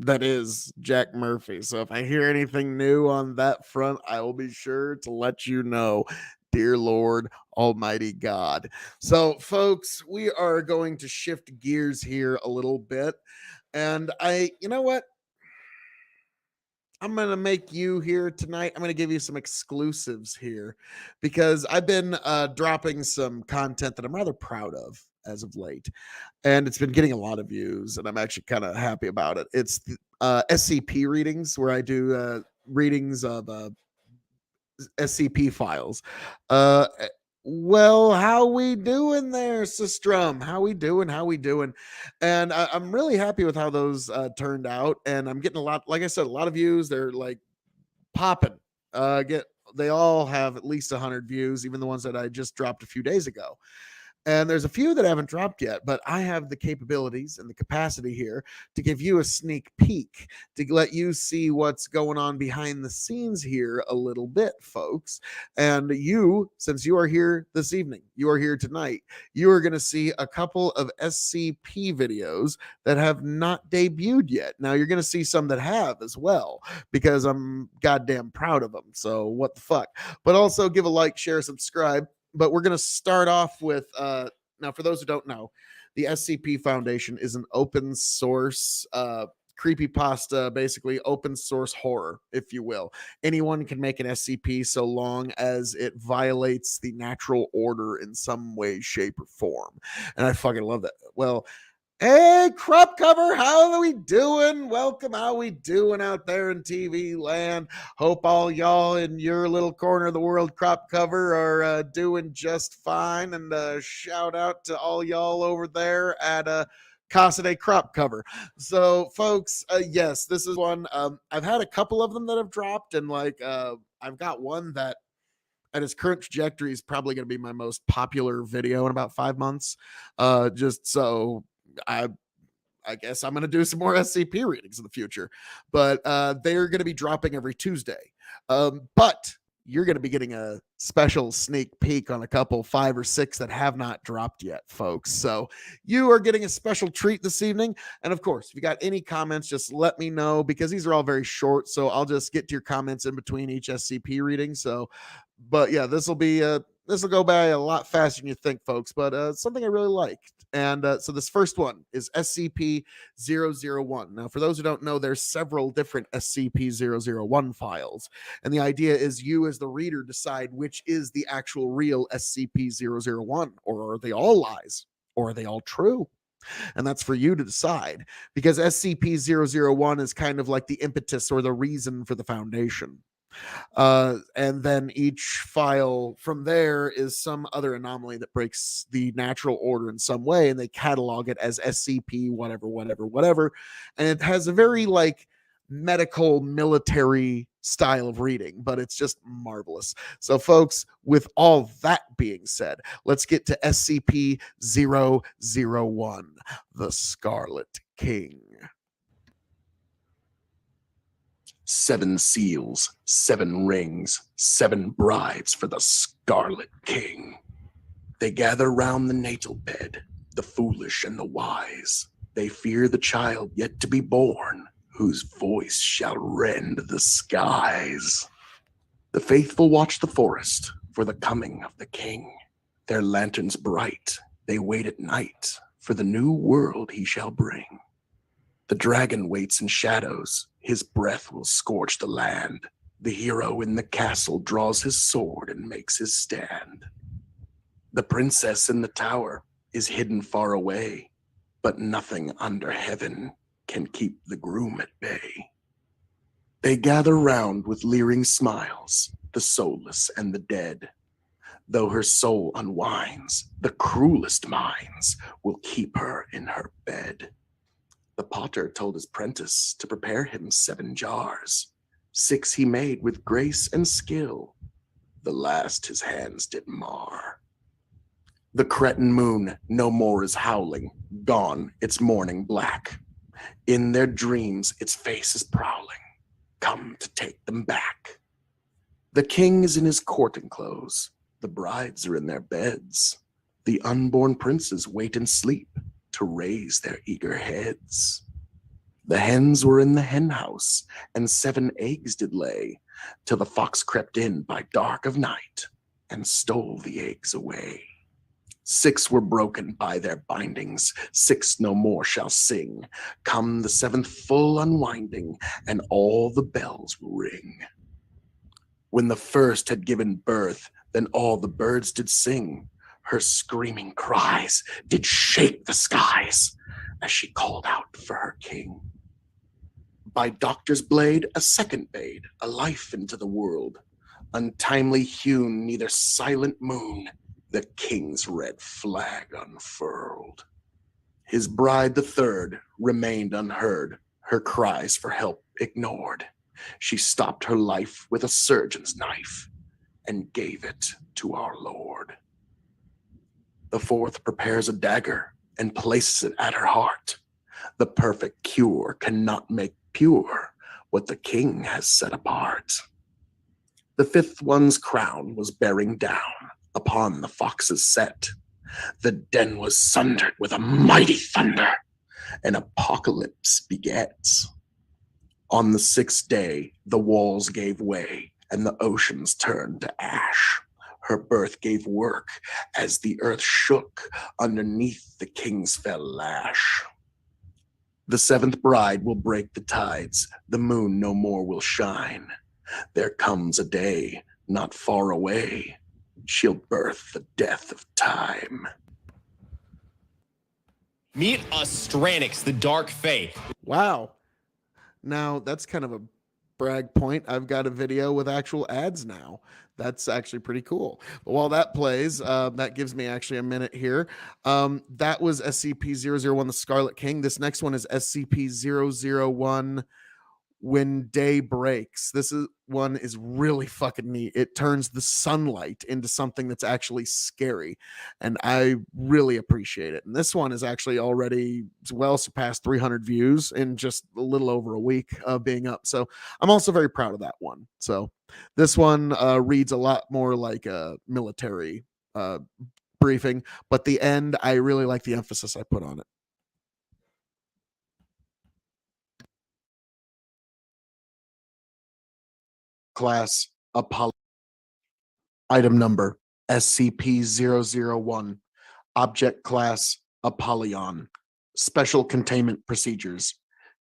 that is Jack Murphy. So if I hear anything new on that front, I will be sure to let you know. Dear Lord Almighty God. So, folks, we are going to shift gears here a little bit. And you know what? I'm going to make you here tonight. I'm going to give you some exclusives here because I've been dropping some content that I'm rather proud of as of late. And it's been getting a lot of views, and I'm actually kind of happy about it. It's SCP readings where I do readings of SCP files. Well, how we doing there, Sistrum? How we doing? And I'm really happy with how those turned out. And I'm getting a lot, like I said, a lot of views. They're like popping. They all have at least 100 views, even the ones that I just dropped a few days ago. And there's a few that haven't dropped yet, but I have the capabilities and the capacity here to give you a sneak peek, to let you see what's going on behind the scenes here a little bit, folks. And you, since you are here this evening, you are here tonight, you are going to see a couple of SCP videos that have not debuted yet. Now, you're going to see some that have as well, because I'm goddamn proud of them. So what the fuck? But also give a like, share, subscribe. But we're going to start off with, now for those who don't know, the SCP Foundation is an open source creepypasta, basically open source horror, if you will. Anyone can make an SCP so long as it violates the natural order in some way, shape, or form. And I fucking love that. Well, hey, Crop Cover, how are we doing? Welcome. How we doing out there in TV land? Hope all y'all in your little corner of the world, Crop Cover, are doing just fine. And shout out to all y'all over there at Casa de Crop Cover. So, folks, yes, this is one. I've had a couple of them that have dropped, and I've got one that at its current trajectory is probably going to be my most popular video in about 5 months. Just so I guess I'm going to do some more SCP readings in the future, but they're going to be dropping every Tuesday. But you're going to be getting a special sneak peek on a couple, 5 or 6 that have not dropped yet, folks. So you are getting a special treat this evening. And of course, if you got any comments, just let me know, because these are all very short. So I'll just get to your comments in between each SCP reading. So, but yeah, this will go by a lot faster than you think, folks, but something I really liked. And so this first one is SCP-001. Now, for those who don't know, there's several different SCP-001 files. And the idea is you as the reader decide which is the actual real SCP-001, or are they all lies, or are they all true? And that's for you to decide, because SCP-001 is kind of like the impetus or the reason for the Foundation. And then each file from there is some other anomaly that breaks the natural order in some way, and they catalog it as SCP whatever. And it has a very medical military style of reading, but it's just marvelous. So folks, with all that being said, let's get to SCP-001, the Scarlet King. 7 seals, 7 rings, 7 bribes for the Scarlet King. They gather round the natal bed, the foolish and the wise. They fear the child yet to be born, whose voice shall rend the skies. The faithful watch the forest, for the coming of the king. Their lanterns bright, they wait at night for the new world he shall bring. The dragon waits in shadows, his breath will scorch the land. The hero in the castle draws his sword and makes his stand. The princess in the tower is hidden far away, but nothing under heaven can keep the groom at bay. They gather round with leering smiles, the soulless and the dead. Though her soul unwinds, the cruelest minds will keep her in her bed. The potter told his prentice to prepare him 7 jars. 6 he made with grace and skill. The last his hands did mar. The cretin moon no more is howling, gone its morning black. In their dreams its face is prowling, come to take them back. The king is in his courting clothes, the brides are in their beds. The unborn princes wait in sleep to raise their eager heads. The hens were in the hen house, and 7 eggs did lay, till the fox crept in by dark of night, and stole the eggs away. 6 were broken by their bindings, 6 no more shall sing. Come the 7th full unwinding, and all the bells will ring. When the first had given birth, then all the birds did sing. Her screaming cries did shake the skies, as she called out for her king. By doctor's blade a second bade a life into the world. Untimely hewn, neither silent moon, the king's red flag unfurled. His bride, the 3rd, remained unheard, her cries for help ignored. She stopped her life with a surgeon's knife and gave it to our Lord. The 4th prepares a dagger and places it at her heart. The perfect cure cannot make pure what the king has set apart. The 5th one's crown was bearing down upon the fox's set. The den was sundered with a mighty thunder, and apocalypse begets. On the 6th day, the walls gave way, and the oceans turned to ash. Her birth gave work as the earth shook underneath the king's fell lash. The 7th bride will break the tides, the moon no more will shine. There comes a day not far away, she'll birth the death of time. Meet Ostranix, the Dark Fae. Wow. Now, that's kind of a brag point. I've got a video with actual ads now. That's actually pretty cool. But while that plays, that gives me actually a minute here. That was SCP-001, the Scarlet King. This next one is SCP-001, When Day Breaks. This one is really fucking neat. It turns the sunlight into something that's actually scary, and I really appreciate it. And this one is actually already well surpassed 300 views in just a little over a week of being up. So I'm also very proud of that one. So this one reads a lot more like a military briefing, but the end, I really like the emphasis I put on it. Class Apollo. Item number SCP-001. Object class Apollyon. Special containment procedures.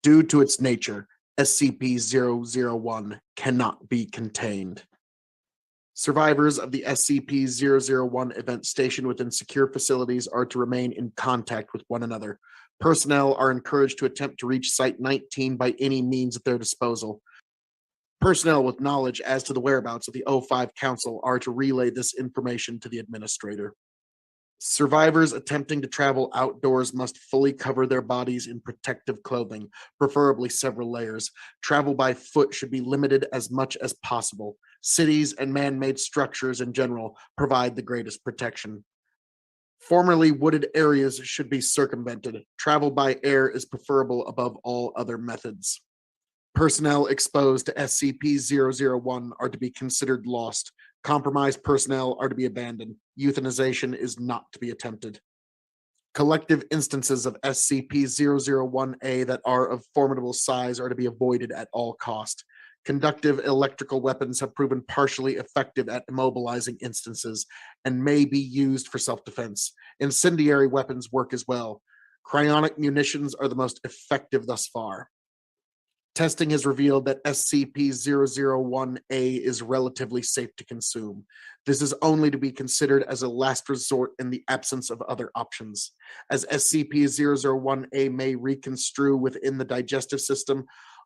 Due to its nature, SCP-001 cannot be contained. Survivors of the SCP-001 event stationed within secure facilities are to remain in contact with one another. Personnel are encouraged to attempt to reach Site-19 by any means at their disposal. Personnel with knowledge as to the whereabouts of the O5 Council are to relay this information to the administrator. Survivors attempting to travel outdoors must fully cover their bodies in protective clothing, preferably several layers. Travel by foot should be limited as much as possible. Cities and man-made structures in general provide the greatest protection. Formerly wooded areas should be circumvented. Travel by air is preferable above all other methods. Personnel exposed to SCP-001 are to be considered lost. Compromised personnel are to be abandoned. Euthanization is not to be attempted. Collective instances of SCP-001-A that are of formidable size are to be avoided at all cost. Conductive electrical weapons have proven partially effective at immobilizing instances and may be used for self-defense. Incendiary weapons work as well. Cryonic munitions are the most effective thus far. Testing has revealed that SCP-001-A is relatively safe to consume. This is only to be considered as a last resort in the absence of other options. As SCP-001-A may reconstrue within the digestive system,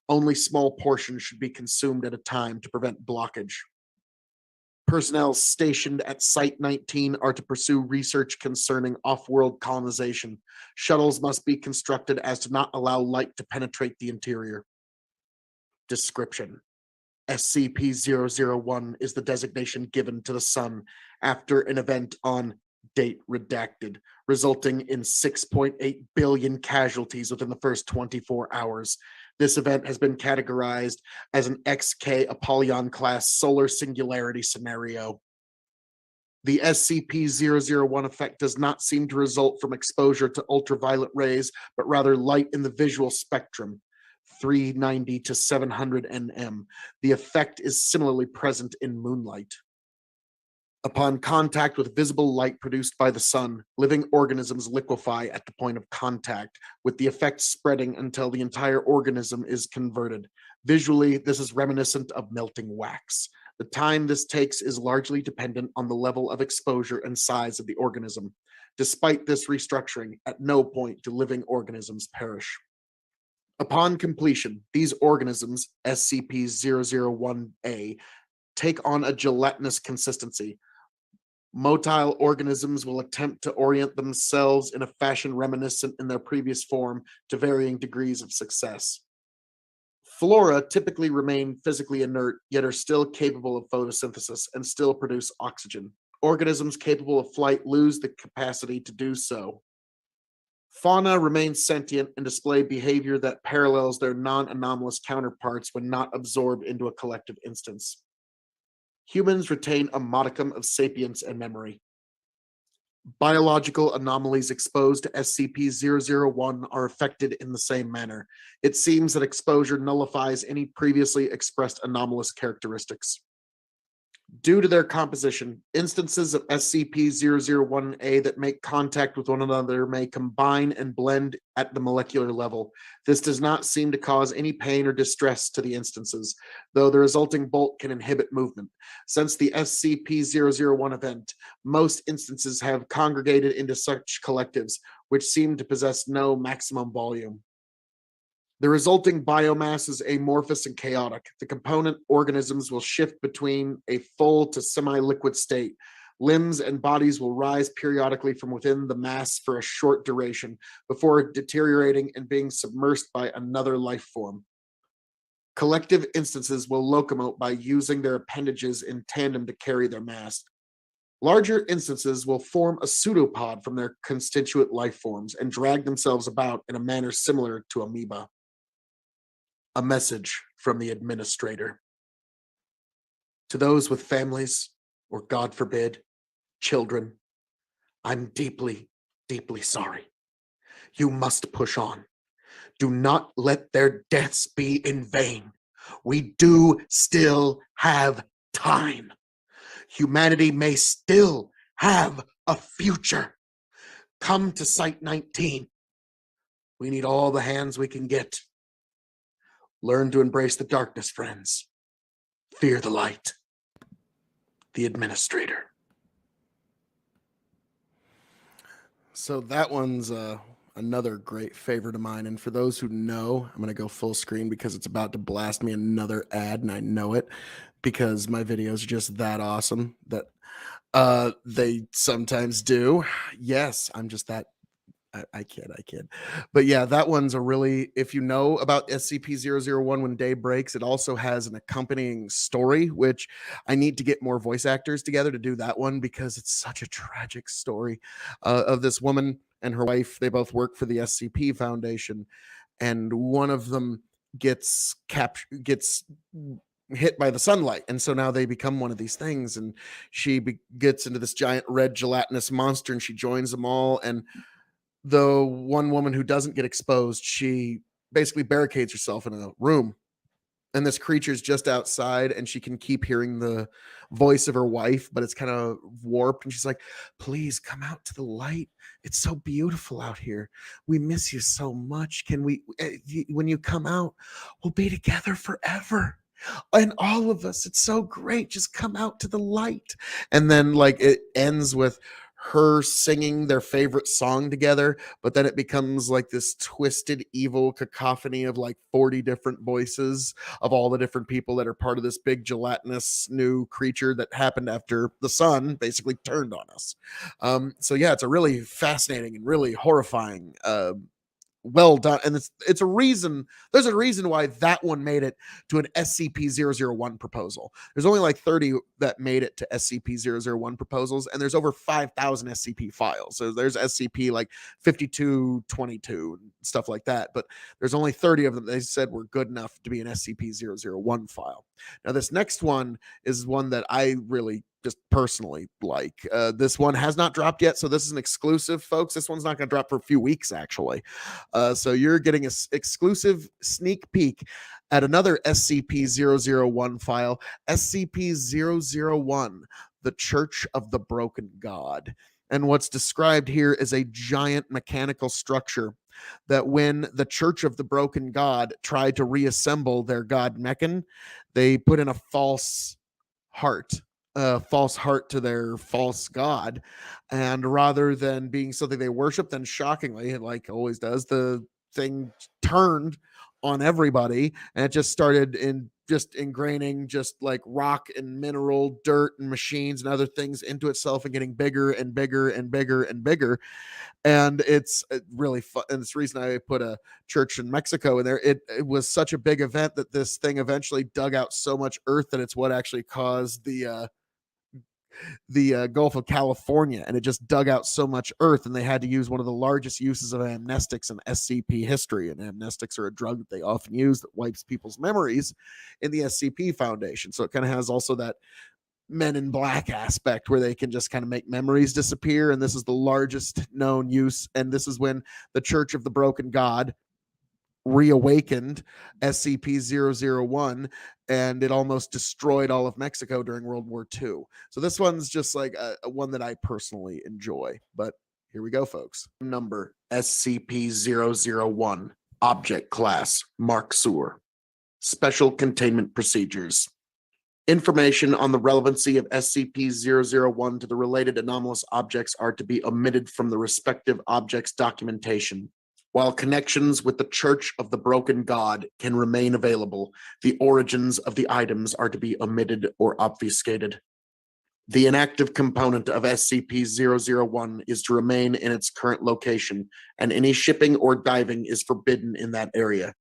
only small portions should be consumed at a time to prevent blockage. Personnel stationed at Site 19 are to pursue research concerning off-world colonization. Shuttles must be constructed as to not allow light to penetrate the interior. Description: SCP-001 is the designation given to the Sun after an event on date redacted, resulting in 6.8 billion casualties within the first 24 hours. This event has been categorized as an XK Apollyon-class solar singularity scenario. The SCP-001 effect does not seem to result from exposure to ultraviolet rays, but rather light in the visual spectrum, 390 to 700 nm. The effect is similarly present in moonlight. Upon contact with visible light produced by the sun, living organisms liquefy at the point of contact, with the effect spreading until the entire organism is converted. Visually, this is reminiscent of melting wax. The time this takes is largely dependent on the level of exposure and size of the organism. Despite this restructuring, at no point do living organisms perish. Upon completion, these organisms, SCP-001-A, take on a gelatinous consistency. Motile organisms will attempt to orient themselves in a fashion reminiscent in their previous form to varying degrees of success. Flora typically remain physically inert, yet are still capable of photosynthesis and still produce oxygen. Organisms capable of flight lose the capacity to do so. Fauna remain sentient and display behavior that parallels their non-anomalous counterparts when not absorbed into a collective instance. Humans retain a modicum of sapience and memory. Biological anomalies exposed to SCP-001 are affected in the same manner. It seems that exposure nullifies any previously expressed anomalous characteristics. Due to their composition, instances of SCP-001-A that make contact with one another may combine and blend at the molecular level. This does not seem to cause any pain or distress to the instances, though the resulting bolt can inhibit movement. Since the SCP-001 event, most instances have congregated into such collectives, which seem to possess no maximum volume. The resulting biomass is amorphous and chaotic. The component organisms will shift between a full to semi-liquid state. Limbs and bodies will rise periodically from within the mass for a short duration before deteriorating and being submersed by another life form. Collective instances will locomote by using their appendages in tandem to carry their mass. Larger instances will form a pseudopod from their constituent life forms and drag themselves about in a manner similar to amoeba. A message from the administrator. To those with families, or God forbid, children, I'm deeply, deeply sorry. You must push on. Do not let their deaths be in vain. We do still have time. Humanity may still have a future. Come to Site 19. We need all the hands we can get. Learn to embrace the darkness, friends. Fear the light. The administrator. So that one's another great favorite of mine. And for those who know, I'm going to go full screen because it's about to blast me another ad, and I know it because my videos are just that awesome that they sometimes do. Yes, I'm just that. I kid. But yeah, that one's a really, if you know about SCP-001 when day breaks, it also has an accompanying story, which I need to get more voice actors together to do that one because it's such a tragic story of this woman and her wife. They both work for the SCP Foundation, and one of them gets hit by the sunlight, and so now they become one of these things, and she gets into this giant red gelatinous monster, and she joins them all. And the one woman who doesn't get exposed, she basically barricades herself in a room and this creature's just outside, and she can keep hearing the voice of her wife, but it's kind of warped, and she's like, please come out to the light. It's so beautiful out here. We miss you so much. Can we, when you come out, we'll be together forever. And all of us, it's so great. Just come out to the light. And then like it ends with her singing their favorite song together, but then it becomes like this twisted evil cacophony of like 40 different voices of all the different people that are part of this big gelatinous new creature that happened after the sun basically turned on us. So yeah, it's a really fascinating and really horrifying well done, and it's a reason. There's a reason why that one made it to an SCP-001 proposal. There's only like 30 that made it to SCP-001 proposals, and there's over 5,000 SCP files. So there's SCP like 5222 and stuff like that, but there's only 30 of them they said were good enough to be an SCP-001 file. Now this next one is one that I really just personally like. This one has not dropped yet, so this is an exclusive, folks. This one's not going to drop for a few weeks, actually. So you're getting an exclusive sneak peek at another SCP-001 file, SCP-001, the Church of the Broken God. And what's described here is a giant mechanical structure that when the Church of the Broken God tried to reassemble their god Mechan, they put in a false heart to their false god, and rather than being something they worship, then shockingly, like always does, the thing turned on everybody, and it just started ingraining just like rock and mineral dirt and machines and other things into itself and getting bigger and bigger and bigger and bigger. And it's really fun, and it's the reason I put a church in Mexico in there. It was such a big event that this thing eventually dug out so much earth that it's what actually caused the Gulf of California, and it just dug out so much earth, and they had to use one of the largest uses of amnestics in SCP history. And amnestics are a drug that they often use that wipes people's memories in the SCP Foundation. So it kind of has also that Men in Black aspect where they can just kind of make memories disappear. And this is the largest known use. And this is when the Church of the Broken God reawakened SCP-001, and it almost destroyed all of Mexico during World War II. So this one's just like a one that I personally enjoy. But here we go, folks. Number SCP-001, Object Class Mark Sewer. Special Containment Procedures. Information on the relevancy of SCP-001 to the related anomalous objects are to be omitted from the respective objects' documentation. While connections with the Church of the Broken God can remain available, the origins of the items are to be omitted or obfuscated. The inactive component of SCP-001 is to remain in its current location, and any shipping or diving is forbidden in that area.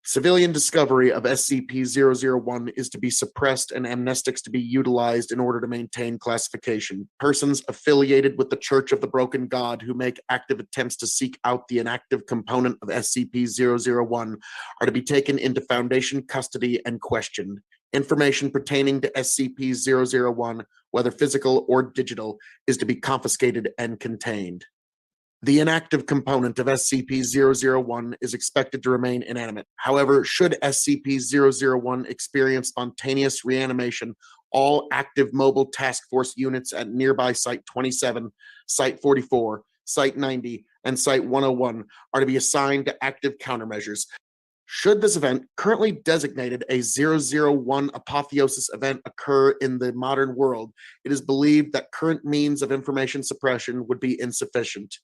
Civilian discovery of SCP-001 is to be suppressed and amnestics to be utilized in order to maintain classification. Persons affiliated with the Church of the Broken God who make active attempts to seek out the inactive component of SCP-001 are to be taken into Foundation custody and questioned. Information pertaining to SCP-001, whether physical or digital, is to be confiscated and contained. The inactive component of SCP-001 is expected to remain inanimate. However, should SCP-001 experience spontaneous reanimation, all active mobile task force units at nearby Site 27, Site 44, Site 90, and Site 101 are to be assigned to active countermeasures. Should this event, currently designated a 001 apotheosis event, occur in the modern world, it is believed that current means of information suppression would be insufficient.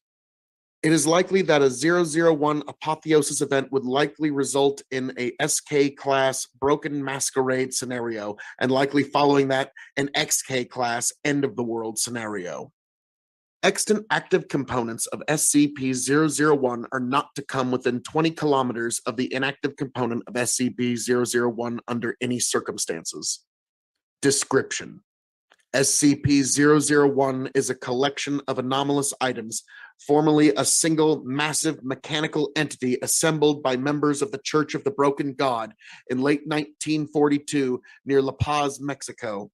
It is likely that a 001 apotheosis event would likely result in a SK-class broken masquerade scenario, and likely following that, an XK-class end-of-the-world scenario. Extant active components of SCP-001 are not to come within 20 kilometers of the inactive component of SCP-001 under any circumstances. Description: SCP-001 is a collection of anomalous items, formerly a single massive mechanical entity assembled by members of the Church of the Broken God in late 1942 near La Paz, Mexico.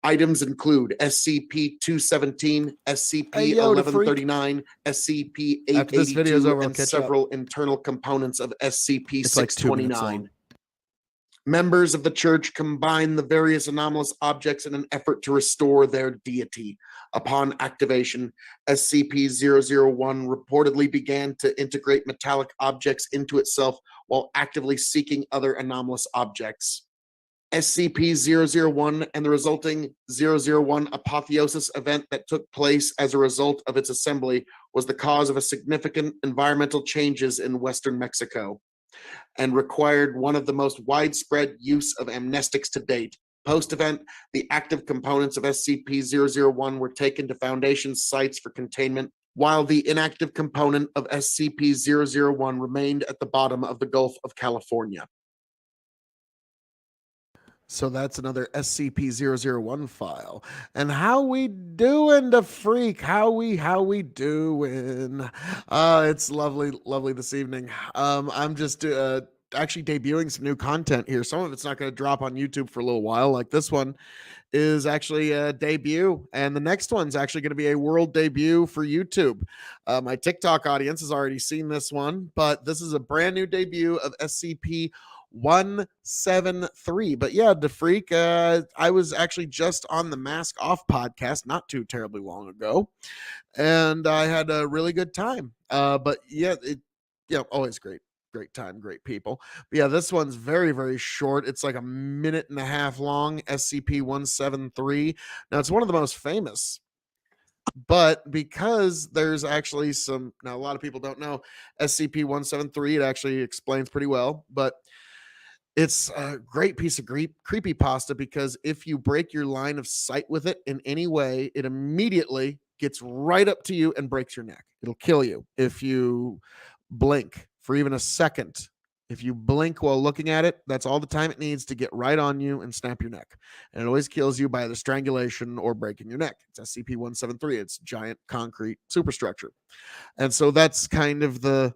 Items include SCP-217, SCP-1139, SCP-882, and several internal components of SCP-629. Members of the church combine the various anomalous objects in an effort to restore their deity. Upon activation, SCP-001 reportedly began to integrate metallic objects into itself while actively seeking other anomalous objects. SCP-001 and the resulting 001 apotheosis event that took place as a result of its assembly was the cause of a significant environmental changes in Western Mexico and required one of the most widespread use of amnestics to date. Post-event, the active components of SCP-001 were taken to Foundation sites for containment, while the inactive component of SCP-001 remained at the bottom of the Gulf of California. So that's another SCP-001 file. And how we doing, the freak? How we doing? It's lovely this evening. I'm just actually debuting some new content here. Some of it's not going to drop on YouTube for a little while. Like this one is actually a debut, and the next one's actually going to be a world debut for YouTube. My TikTok audience has already seen this one, but this is a brand new debut of SCP-173. But yeah, the freak, I was actually just on the Mask Off podcast not too terribly long ago, and I had a really good time. But yeah, always great time, great people. But yeah, this one's very, very short. It's like a minute and a half long. SCP-173. Now, it's one of the most famous, but because there's actually now a lot of people don't know SCP-173, it actually explains pretty well, but it's a great piece of creepypasta, because if you break your line of sight with it in any way, it immediately gets right up to you and breaks your neck. It'll kill you if you blink for even a second. If you blink while looking at it, that's all the time it needs to get right on you and snap your neck. And it always kills you by either strangulation or breaking your neck. It's SCP-173. It's giant concrete superstructure. And so that's kind of the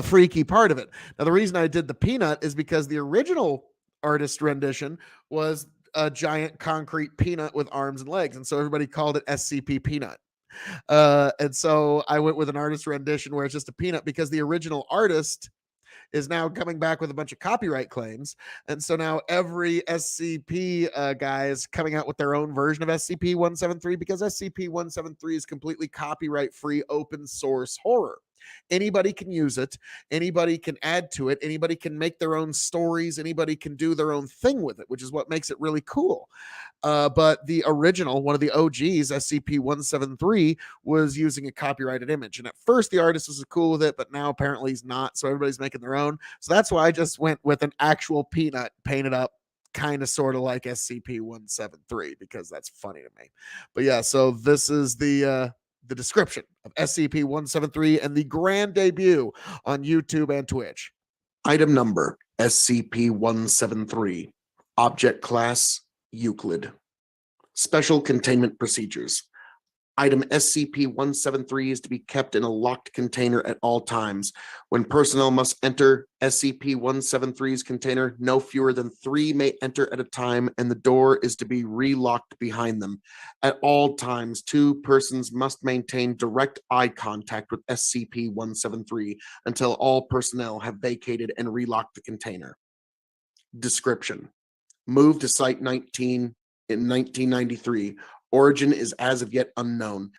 freaky part of it. Now, the reason I did the peanut is because the original artist rendition was a giant concrete peanut with arms and legs. And so everybody called it SCP Peanut. And so I went with an artist rendition where it's just a peanut, because the original artist is now coming back with a bunch of copyright claims. And so now every SCP guy is coming out with their own version of SCP-173, because SCP-173 is completely copyright-free, open source horror. Anybody can use it. Anybody can add to it. Anybody can make their own stories. Anybody can do their own thing with it, which is what makes it really cool. But the original, one of the OGs, SCP-173, was using a copyrighted image. And at first, the artist was cool with it, but now apparently he's not. So everybody's making their own. So that's why I just went with an actual peanut painted up, kind of sort of like SCP-173, because that's funny to me. But yeah, so this is the description of SCP-173 and the grand debut on YouTube and Twitch. Item number SCP-173. Object class Euclid. Special containment procedures. Item SCP-173 is to be kept in a locked container at all times. When personnel must enter SCP-173's container, no fewer than 3 may enter at a time, and the door is to be relocked behind them. At all times, 2 persons must maintain direct eye contact with SCP-173 until all personnel have vacated and relocked the container. Description: moved to Site 19 in 1993. Origin is as of yet unknown.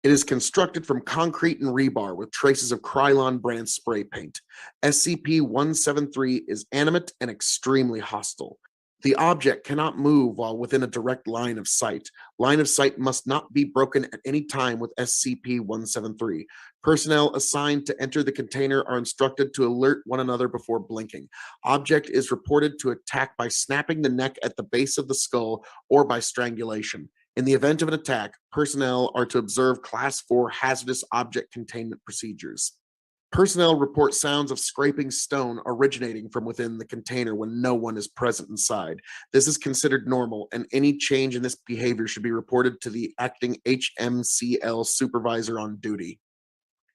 It is constructed from concrete and rebar with traces of Krylon brand spray paint. SCP-173 is animate and extremely hostile. The object cannot move while within a direct line of sight. Line of sight must not be broken at any time with SCP-173. Personnel assigned to enter the container are instructed to alert one another before blinking. Object is reported to attack by snapping the neck at the base of the skull or by strangulation. In the event of an attack, personnel are to observe Class 4 hazardous object containment procedures. Personnel report sounds of scraping stone originating from within the container when no one is present inside. This is considered normal, and any change in this behavior should be reported to the acting HMCL supervisor on duty.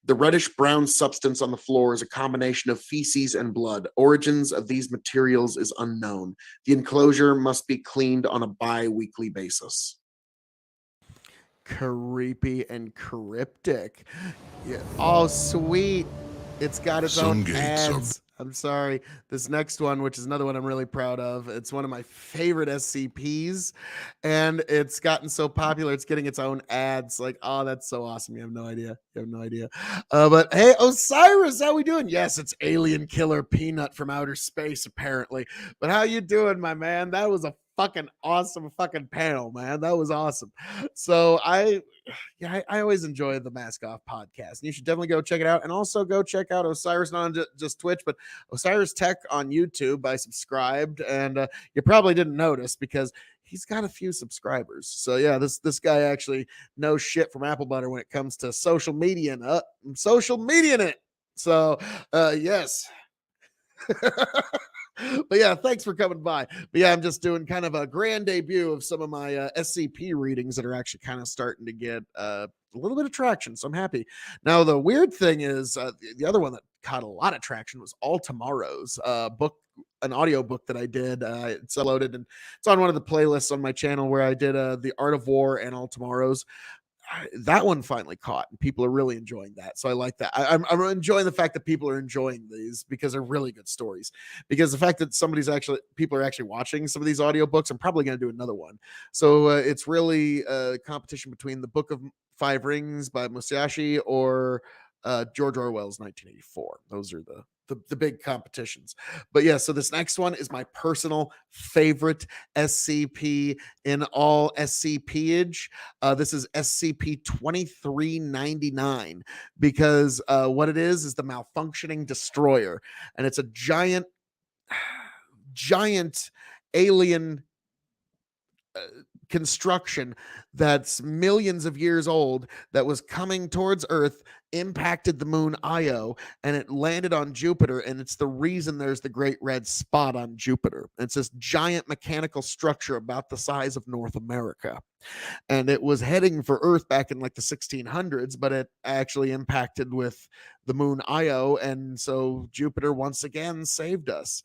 The reddish-brown substance on the floor is a combination of feces and blood. Origins of these materials is unknown. The enclosure must be cleaned on a bi-weekly basis. Creepy and cryptic. Yeah. Oh, sweet. It's got its own ads. I'm sorry. This next one, which is another one I'm really proud of, it's one of my favorite SCPs, and it's gotten so popular, it's getting its own ads. Like, oh, that's so awesome. You have no idea. You have no idea. But hey, Osiris, how we doing? Yes, it's Alien Killer Peanut from outer space, apparently. But how you doing, my man? That was a fucking awesome fucking panel, man. That was awesome. So I always enjoy the Mask Off podcast. And you should definitely go check it out. And also go check out Osiris, not on just Twitch, but Osiris Tech on YouTube. I subscribed, and you probably didn't notice because he's got a few subscribers. So yeah, this guy actually knows shit from apple butter when it comes to social media and social media in it. So yes. But yeah, thanks for coming by. But yeah, I'm just doing kind of a grand debut of some of my SCP readings that are actually kind of starting to get a little bit of traction. So I'm happy. Now, the weird thing is the other one that caught a lot of traction was All Tomorrow's book, an audio book that I did. It's uploaded and it's on one of the playlists on my channel where I did The Art of War and All Tomorrow's. That one finally caught and people are really enjoying that, so I like that. I'm enjoying the fact that people are enjoying these because they're really good stories, because the fact that people are actually watching some of these audiobooks, I'm probably going to do another one. So it's really a competition between the Book of Five Rings by Musashi or George Orwell's 1984. Those are the big competitions. But yeah, so this next one is my personal favorite SCP in all SCP-age. This is SCP-2399 because what it is the malfunctioning destroyer, and it's a giant alien construction that's millions of years old that was coming towards Earth, impacted the moon Io, and it landed on Jupiter, and it's the reason there's the great red spot on Jupiter. It's this giant mechanical structure about the size of North America, and it was heading for Earth back in like the 1600s, but it actually impacted with the moon Io, and so Jupiter once again saved us.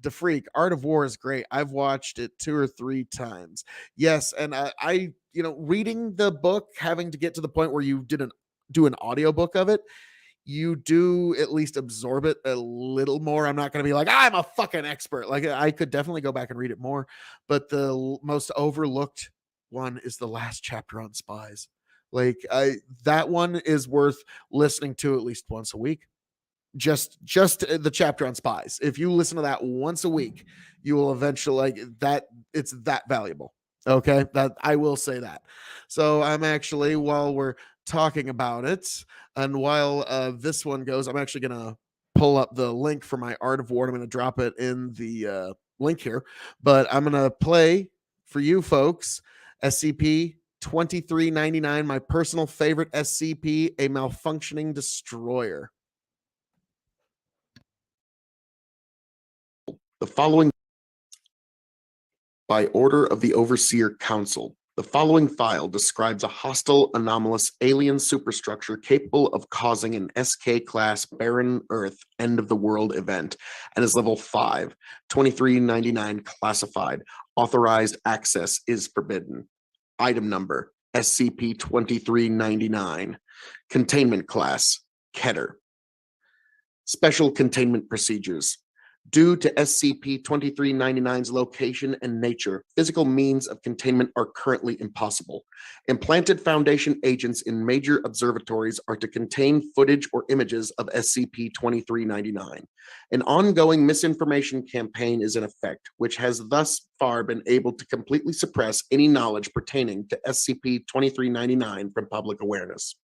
DeFreak, Art of War is great. I've watched it 2 or 3 times. Yes, and I reading the book, having to get to the point where you do an audiobook of it, you do at least absorb it a little more. I'm not going to be like, I'm a fucking expert. Like, I could definitely go back and read it more, but the most overlooked one is the last chapter on spies. Like, that one is worth listening to at least once a week. Just the chapter on spies. If you listen to that once a week, you will eventually like that. It's that valuable. Okay, that I will say that. So I'm actually, while we're talking about it, and while this one goes, I'm actually gonna pull up the link for my Art of War. I'm gonna drop it in the link here, but I'm gonna play for you folks SCP-2399, my personal favorite SCP, a malfunctioning destroyer. The following by order of the Overseer Council. The following file describes a hostile, anomalous alien superstructure capable of causing an SK-class barren Earth end-of-the-world event and is level 5, 2399 classified. Authorized access is forbidden. Item number, SCP-2399. Containment class, Keter. Special containment procedures. Due to SCP-2399's location and nature, physical means of containment are currently impossible. Implanted Foundation agents in major observatories are to contain footage or images of SCP-2399. An ongoing misinformation campaign is in effect, which has thus far been able to completely suppress any knowledge pertaining to SCP-2399 from public awareness.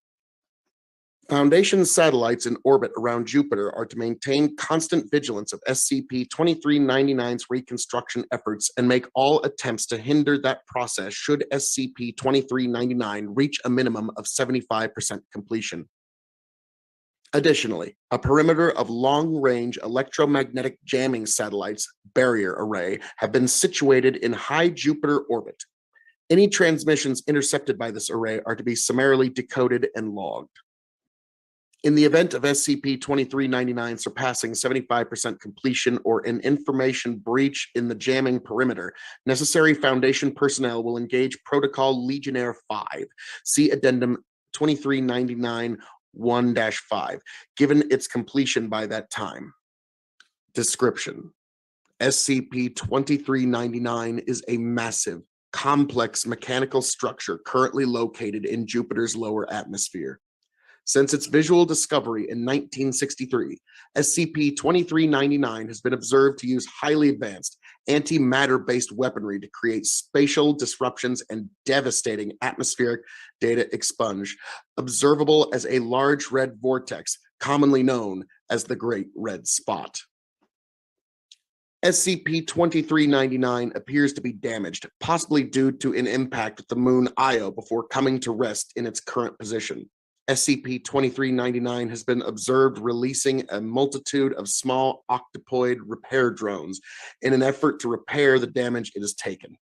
Foundation satellites in orbit around Jupiter are to maintain constant vigilance of SCP-2399's reconstruction efforts and make all attempts to hinder that process should SCP-2399 reach a minimum of 75% completion. Additionally, a perimeter of long-range electromagnetic jamming satellites, barrier array, have been situated in high Jupiter orbit. Any transmissions intercepted by this array are to be summarily decoded and logged. In the event of SCP-2399 surpassing 75% completion or an information breach in the jamming perimeter, necessary Foundation personnel will engage Protocol Legionnaire 5. See Addendum 2399-1-5, given its completion by that time. Description: SCP-2399 is a massive, complex mechanical structure currently located in Jupiter's lower atmosphere. Since its visual discovery in 1963, SCP-2399 has been observed to use highly advanced antimatter-based weaponry to create spatial disruptions and devastating atmospheric data expunge, observable as a large red vortex, commonly known as the Great Red Spot. SCP-2399 appears to be damaged, possibly due to an impact with the moon Io before coming to rest in its current position. SCP-2399 has been observed releasing a multitude of small octopoid repair drones in an effort to repair the damage it has taken.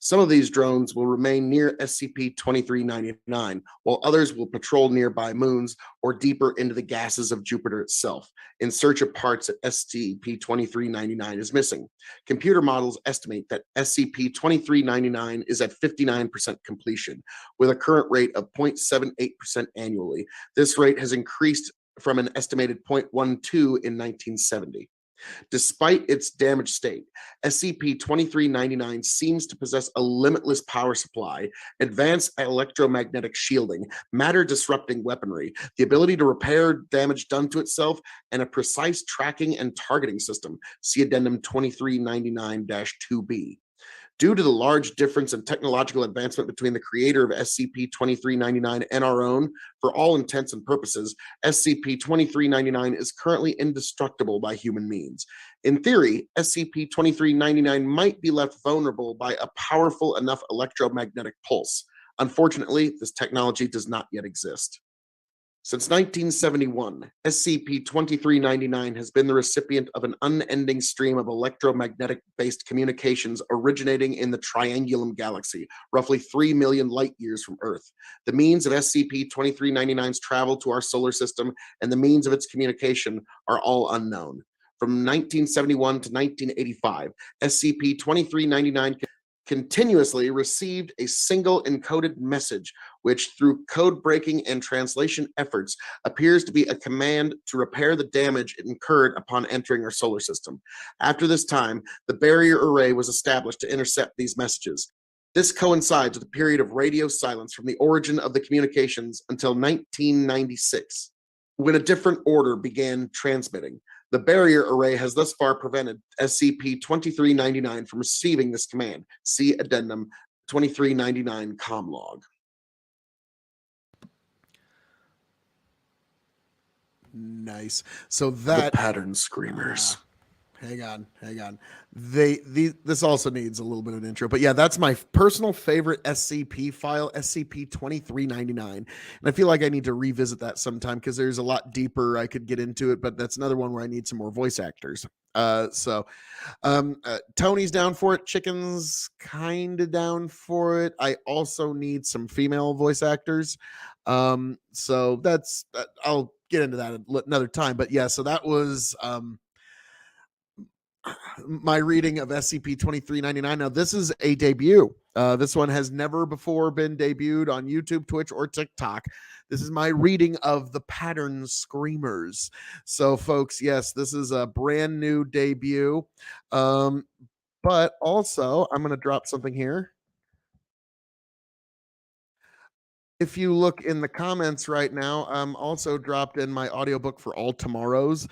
Some of these drones will remain near SCP-2399, while others will patrol nearby moons or deeper into the gases of Jupiter itself in search of parts that SCP-2399 is missing. Computer models estimate that SCP-2399 is at 59% completion, with a current rate of 0.78% annually. This rate has increased from an estimated 0.12 in 1970. Despite its damaged state, SCP-2399 seems to possess a limitless power supply, advanced electromagnetic shielding, matter-disrupting weaponry, the ability to repair damage done to itself, and a precise tracking and targeting system. See Addendum 2399-2B. Due to the large difference in technological advancement between the creator of SCP-2399 and our own, for all intents and purposes, SCP-2399 is currently indestructible by human means. In theory, SCP-2399 might be left vulnerable by a powerful enough electromagnetic pulse. Unfortunately, this technology does not yet exist. Since 1971, SCP-2399 has been the recipient of an unending stream of electromagnetic-based communications originating in the Triangulum Galaxy, roughly 3 million light-years from Earth. The means of SCP-2399's travel to our solar system and the means of its communication are all unknown. From 1971 to 1985, SCP-2399 continuously received a single encoded message, which through code breaking and translation efforts appears to be a command to repair the damage it incurred upon entering our solar system. After this time, the barrier array was established to intercept these messages. This coincides with a period of radio silence from the origin of the communications until 1996, when a different order began transmitting. The barrier array has thus far prevented SCP-2399 from receiving this command. See Addendum 2399 Comlog. Nice. So that the pattern screamers. Hang on. This also needs a little bit of an intro, but yeah, that's my personal favorite SCP file, SCP-2399, and I feel like I need to revisit that sometime because there's a lot deeper I could get into it, but that's another one where I need some more voice actors. Tony's down for it. Chicken's kind of down for it. I also need some female voice actors. So that's I'll get into that another time. But yeah, so that was my reading of SCP-2399. Now, this is a debut. This one has never before been debuted on YouTube, Twitch, or TikTok. This is my reading of the Pattern Screamers. So, folks, yes, this is a brand new debut. But also, I'm going to drop something here. If you look in the comments right now, I'm also dropped in my audiobook for all tomorrows.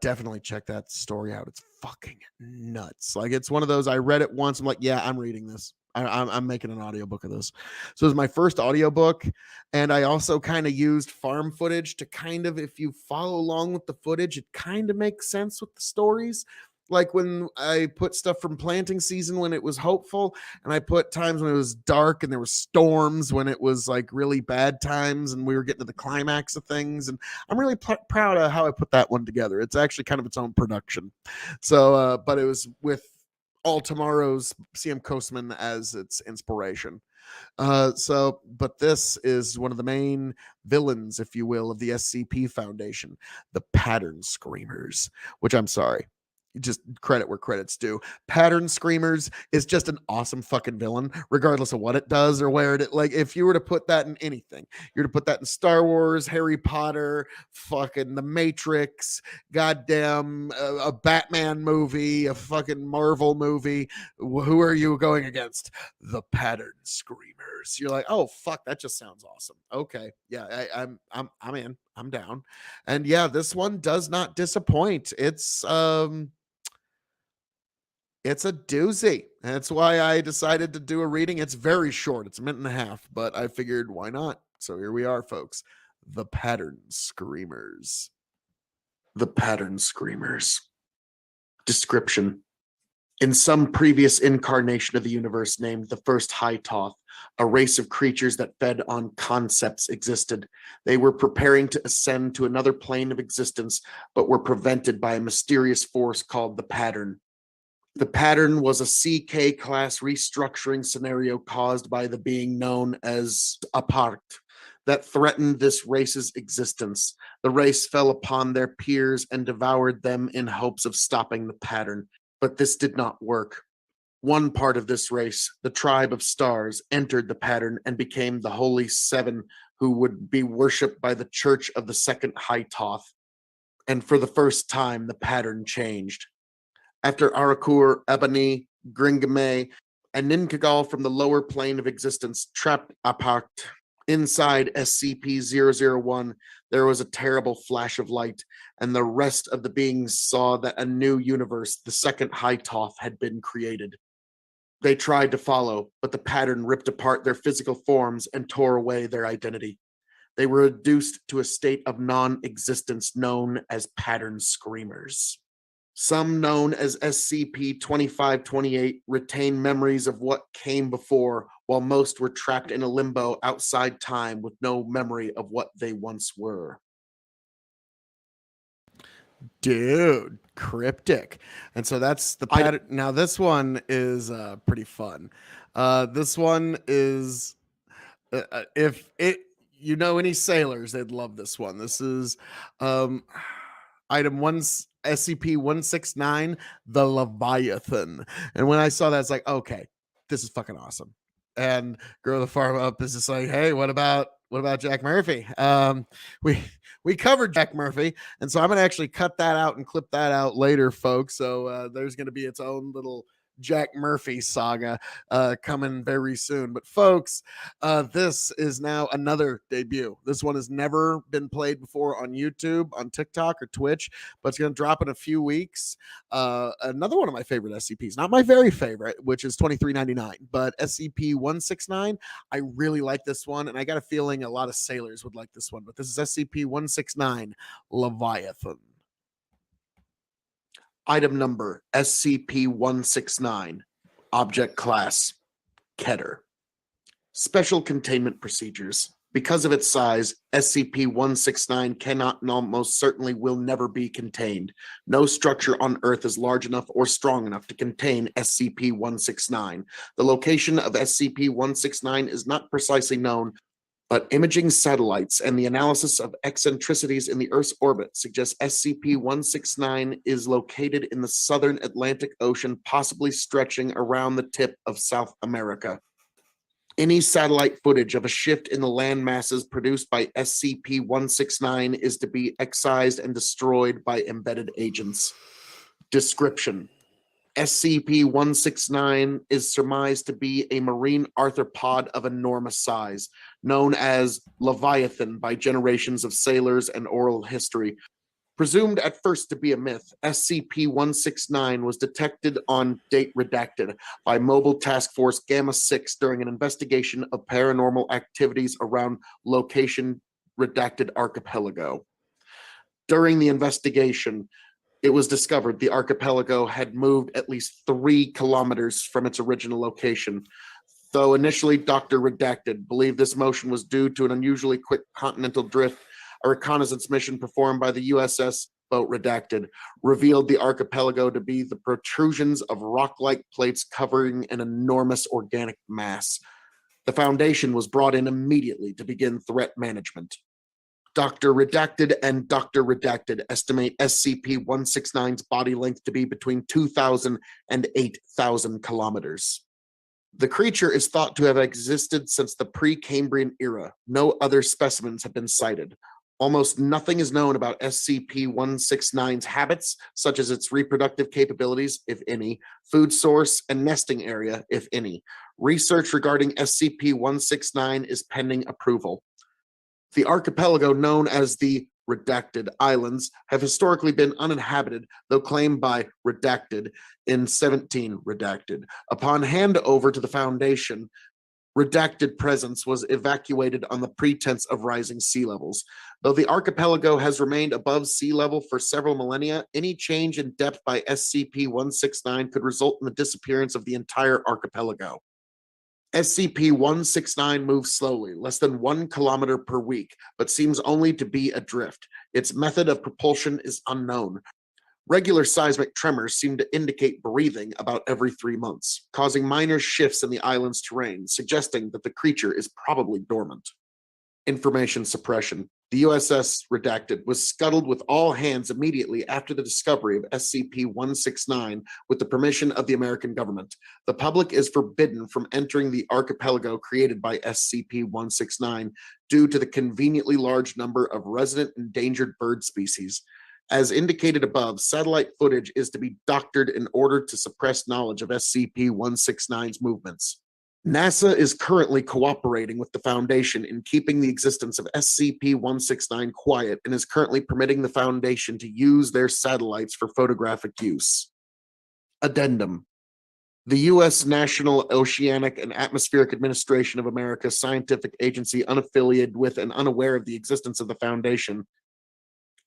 Definitely check that story out. It's fucking nuts. Like, it's one of those, I read it once. I'm like, yeah, I'm reading this. I'm making an audiobook of this. So it's my first audiobook. And I also kind of used farm footage to kind of, if you follow along with the footage, it kind of makes sense with the stories. Like when I put stuff from planting season when it was hopeful, and I put times when it was dark and there were storms when it was like really bad times and we were getting to the climax of things. And I'm really proud of how I put that one together. It's actually kind of its own production. So, but it was with All Tomorrow's CM Kostman as its inspiration. But this is one of the main villains, if you will, of the SCP Foundation, the Pattern Screamers, which I'm sorry. just credit where credit's due. Pattern Screamers is just an awesome fucking villain, regardless of what it does or where it, like, if you were to put that in anything, you're to put that in Star Wars, Harry Potter, fucking The Matrix, goddamn a Batman movie, a fucking Marvel movie. Who are you going against? The Pattern Screamers. You're like, oh fuck, that just sounds awesome. Okay, yeah, I'm in. I'm down. And yeah, this one does not disappoint. It's a doozy. That's why I decided to do a reading. It's very short. It's a minute and a half, but I figured why not? So here we are, folks. The Pattern Screamers. The Pattern Screamers. Description. In some previous incarnation of the universe named the First High Toth, a race of creatures that fed on concepts existed. They were preparing to ascend to another plane of existence, but were prevented by a mysterious force called the Pattern. The Pattern was a CK class restructuring scenario caused by the being known as Apart that threatened this race's existence. The race fell upon their peers and devoured them in hopes of stopping the Pattern, but this did not work. One part of this race, the Tribe of Stars, entered the Pattern and became the Holy Seven, who would be worshipped by the Church of the Second High Toth. And for the first time, the Pattern changed. After Arakur, Ebony, Gringame, and Ninkagal from the lower plane of existence trapped Apart inside SCP-001, there was a terrible flash of light, and the rest of the beings saw that a new universe, the Second High Toth, had been created. They tried to follow, but the Pattern ripped apart their physical forms and tore away their identity. They were reduced to a state of non-existence known as Pattern Screamers. Some, known as SCP-2528, retain memories of what came before, while most were trapped in a limbo outside time with no memory of what they once were. Dude, cryptic. And so that's the Pattern. Now this one is pretty fun. This one is if it, you know, any sailors, they'd love this one. This is item one, SCP-169, the Leviathan. And when I saw that, it's like, okay, this is fucking awesome. And Grow the Farm Up is just like, hey, what about Jack Murphy? We covered Jack Murphy, and so I'm gonna actually cut that out and clip that out later, folks. So there's gonna be its own little Jack Murphy saga coming very soon. But folks, this is now another debut. This one has never been played before on YouTube, on TikTok, or Twitch, but it's going to drop in a few weeks. Another one of my favorite SCPs, not my very favorite, which is 2399, but SCP-169. I really like this one, and I got a feeling a lot of sailors would like this one. But this is SCP-169 Leviathan. Item number SCP-169. Object class Keter. Special containment procedures. Because of its size, SCP-169 cannot and almost certainly will never be contained. No structure on Earth is large enough or strong enough to contain SCP-169. The location of SCP-169 is not precisely known, but imaging satellites and the analysis of eccentricities in the Earth's orbit suggests SCP-169 is located in the southern Atlantic Ocean, possibly stretching around the tip of South America. Any satellite footage of a shift in the land masses produced by SCP-169 is to be excised and destroyed by embedded agents. Description. SCP-169 is surmised to be a marine arthropod of enormous size, known as Leviathan by generations of sailors and oral history. Presumed at first to be a myth, SCP-169 was detected on date redacted by Mobile Task Force Gamma-6 during an investigation of paranormal activities around location redacted archipelago. During the investigation, it was discovered the archipelago had moved at least 3 kilometers from its original location. Though initially Dr. Redacted believed this motion was due to an unusually quick continental drift, a reconnaissance mission performed by the USS Boat Redacted revealed the archipelago to be the protrusions of rock-like plates covering an enormous organic mass. The Foundation was brought in immediately to begin threat management. Dr. Redacted and Dr. Redacted estimate SCP-169's body length to be between 2,000 and 8,000 kilometers. The creature is thought to have existed since the pre-Cambrian era. No other specimens have been cited. Almost nothing is known about SCP-169's habits, such as its reproductive capabilities, if any, food source, and nesting area, if any. Research regarding SCP-169 is pending approval. The archipelago known as the Redacted Islands have historically been uninhabited, though claimed by Redacted in 17 Redacted. Upon handover to the Foundation, Redacted presence was evacuated on the pretense of rising sea levels. Though the archipelago has remained above sea level for several millennia, any change in depth by SCP-169 could result in the disappearance of the entire archipelago. SCP-169 moves slowly, less than 1 kilometer per week, but seems only to be adrift. Its method of propulsion is unknown. Regular seismic tremors seem to indicate breathing about every 3 months, causing minor shifts in the island's terrain, suggesting that the creature is probably dormant. Information suppression. The USS Redacted was scuttled with all hands immediately after the discovery of SCP-169 with the permission of the American government. The public is forbidden from entering the archipelago created by SCP-169 due to the conveniently large number of resident endangered bird species. As indicated above, satellite footage is to be doctored in order to suppress knowledge of SCP-169's movements. NASA is currently cooperating with the Foundation in keeping the existence of SCP-169 quiet and is currently permitting the Foundation to use their satellites for photographic use. Addendum. The U.S. National Oceanic and Atmospheric Administration of America scientific agency unaffiliated with and unaware of the existence of the Foundation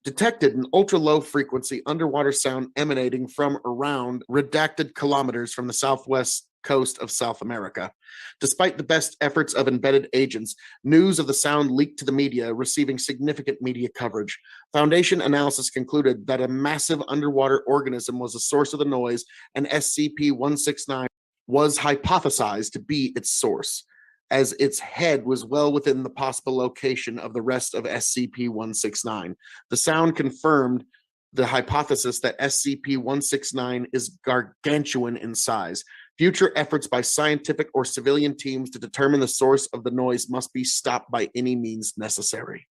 detected an ultra-low frequency underwater sound emanating from around redacted kilometers from the southwest coast of South America. Despite the best efforts of embedded agents, news of the sound leaked to the media, receiving significant media coverage. Foundation analysis concluded that a massive underwater organism was the source of the noise, and SCP-169 was hypothesized to be its source, as its head was well within the possible location of the rest of SCP-169. The sound confirmed the hypothesis that SCP-169 is gargantuan in size. Future efforts by scientific or civilian teams to determine the source of the noise must be stopped by any means necessary.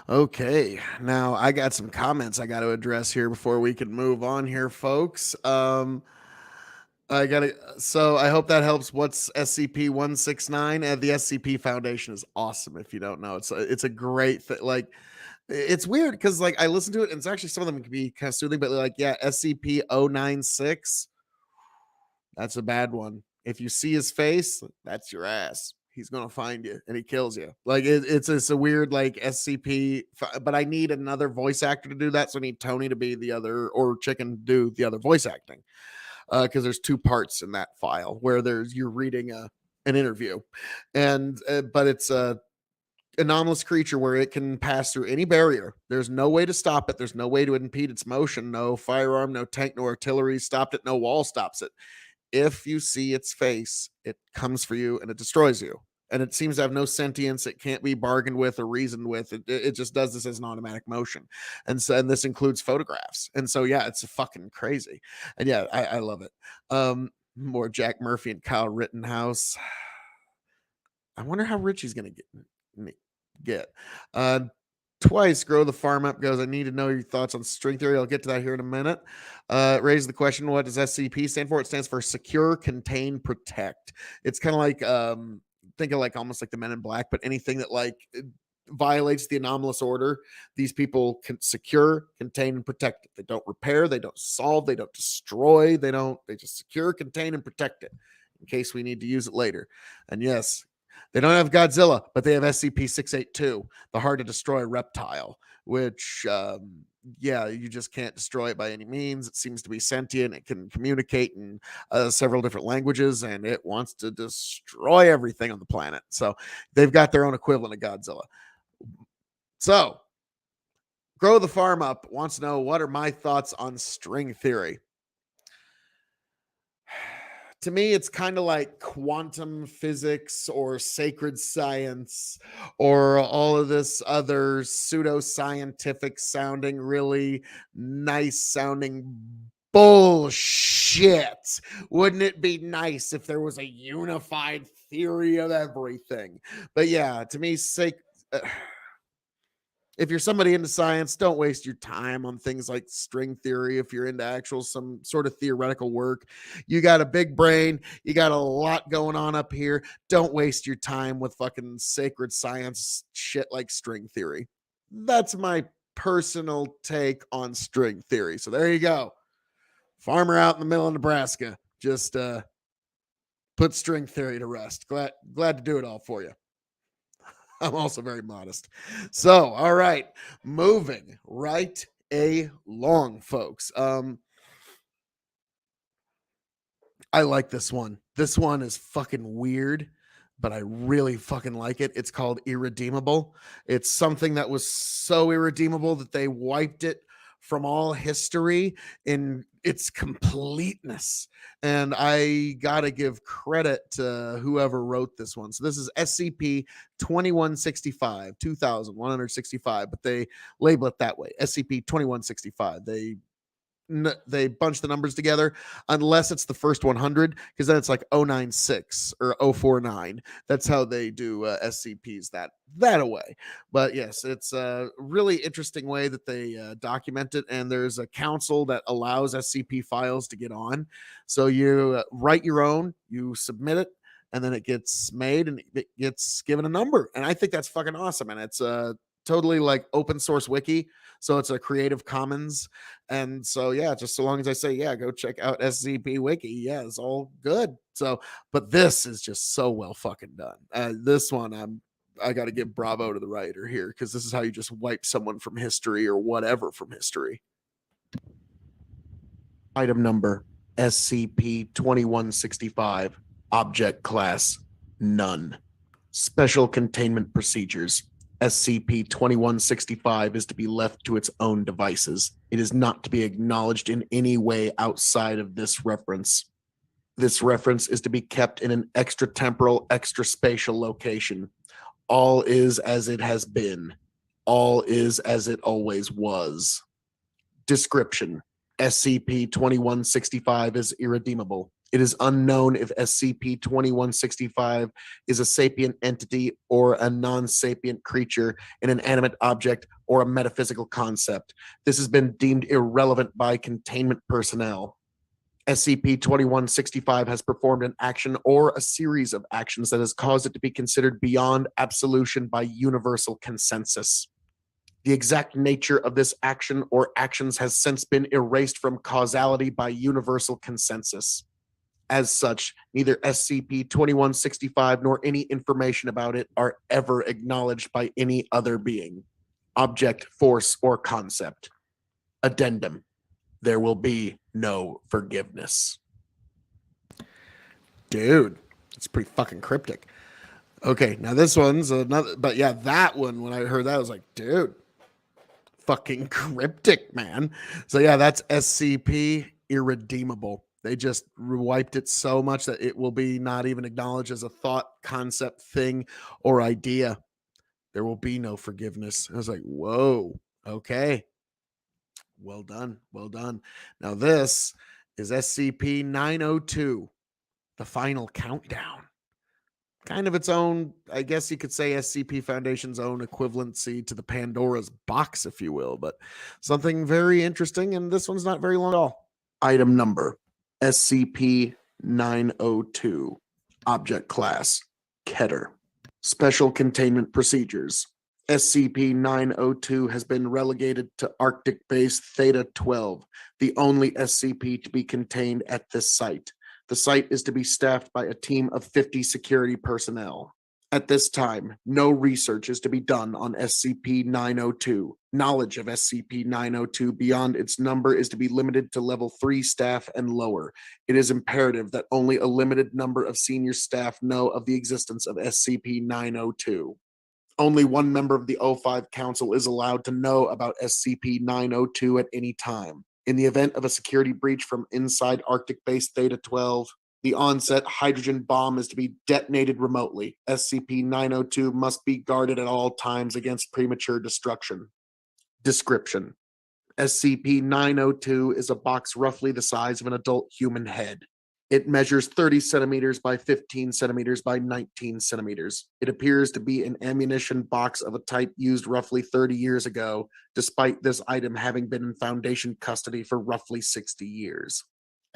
Okay, now I got some comments I got to address here before we can move on here, folks. So I hope that helps. What's SCP-169? The SCP Foundation is awesome. If you don't know, it's a great thing. Like, it's weird because like I listen to it and it's actually some of them can be kind of soothing, but like, yeah, SCP-096, that's a bad one. If you see his face, that's your ass. He's gonna find you and he kills you. Like it's a weird like SCP, but I need another voice actor to do that. So I need Tony to be the other, or Chicken to do the other voice acting. Because there's 2 parts in that file where you're reading an interview, and but it's a anomalous creature where it can pass through any barrier. There's no way to stop it. There's no way to impede its motion. No firearm, no tank, no artillery stopped it. No wall stops it. If you see its face, it comes for you and it destroys you. And it seems to have no sentience. It can't be bargained with or reasoned with. It just does this as an automatic motion. And this includes photographs. And so, yeah, it's fucking crazy. And yeah, I love it. More Jack Murphy and Kyle Rittenhouse. I wonder how rich he's going to get. Twice Grow the Farm Up goes, I need to know your thoughts on string theory. I'll get to that here in a minute. Raise the question, what does SCP stand for? It stands for Secure, Contain, Protect. It's kind of like think of like almost like the Men in Black, but anything that like violates the anomalous order, these people can secure, contain, and protect it. They don't repair, they don't solve, they don't destroy, they just secure, contain, and protect it in case we need to use it later. And yes, they don't have Godzilla, but they have SCP-682, the hard to destroy reptile, which, you just can't destroy it by any means. It seems to be sentient. It can communicate in several different languages, and it wants to destroy everything on the planet. So they've got their own equivalent of Godzilla. So Grow the Farm Up wants to know, what are my thoughts on string theory? to me, it's kind of like quantum physics or sacred science or all of this other pseudoscientific sounding, really nice sounding bullshit. Wouldn't it be nice if there was a unified theory of everything? But yeah, to me, if you're somebody into science, don't waste your time on things like string theory. If you're into actual some sort of theoretical work, you got a big brain, you got a lot going on up here. Don't waste your time with fucking sacred science shit like string theory. That's my personal take on string theory. So there you go. Farmer out in the middle of Nebraska just put string theory to rest. Glad to do it all for you. I'm also very modest. So, all right, moving right along, folks. I like this one. This one is fucking weird, but I really fucking like it. It's called Irredeemable. It's something that was so irredeemable that they wiped it from all history in its completeness. And I got to give credit to whoever wrote this one. So this is SCP 2165, 2165, but they label it that way. SCP 2165. They bunch the numbers together unless it's the first 100, because then it's like 096 or 049. That's how they do SCPs that away. But yes, it's a really interesting way that they document it, and there's a council that allows SCP files to get on. So you write your own, you submit it, and then it gets made and it gets given a number. And I think that's fucking awesome. And it's totally like open source wiki. So it's a Creative Commons. And so, yeah, just so long as I say, yeah, go check out SCP Wiki. Yeah, it's all good. So, but this is just so well fucking done. This one, I got to give bravo to the writer here, because this is how you just wipe someone from history or whatever from history. Item number SCP 2165. Object class none. Special containment procedures. SCP-2165 is to be left to its own devices. It is not to be acknowledged in any way outside of this reference. This reference is to be kept in an extratemporal, extraspatial location. All is as it has been. All is as it always was. Description: SCP-2165 is irredeemable. It is unknown if SCP-2165 is a sapient entity or a non-sapient creature, an inanimate object, or a metaphysical concept. This has been deemed irrelevant by containment personnel. SCP-2165 has performed an action or a series of actions that has caused it to be considered beyond absolution by universal consensus. The exact nature of this action or actions has since been erased from causality by universal consensus. As such, neither SCP-2165 nor any information about it are ever acknowledged by any other being, object, force, or concept. Addendum: there will be no forgiveness. Dude, it's pretty fucking cryptic. Okay, now this one's another, but yeah, that one, when I heard that, I was like, dude, fucking cryptic, man. So yeah, that's SCP Irredeemable. They just wiped it so much that it will be not even acknowledged as a thought, concept, thing, or idea. There will be no forgiveness. I was like, whoa, okay. Well done. Well done. Now, this is SCP-902, the final countdown. Kind of its own, I guess you could say, SCP Foundation's own equivalency to the Pandora's box, if you will, but something very interesting, and this one's not very long at all. Item number SCP-902. Object class Keter. Special containment procedures. SCP-902 has been relegated to Arctic Base Theta-12, the only SCP to be contained at this site. The site is to be staffed by a team of 50 security personnel. At this time, no research is to be done on SCP-902. Knowledge of SCP-902 beyond its number is to be limited to level 3 staff and lower. It is imperative that only a limited number of senior staff know of the existence of SCP-902. Only one member of the O5 Council is allowed to know about SCP-902 at any time. In the event of a security breach from inside Arctic Base Theta-12, The onset hydrogen bomb is to be detonated remotely. SCP-902 must be guarded at all times against premature destruction. Description: SCP-902 is a box roughly the size of an adult human head. It measures 30 centimeters by 15 centimeters by 19 centimeters. It appears to be an ammunition box of a type used roughly 30 years ago, despite this item having been in Foundation custody for roughly 60 years.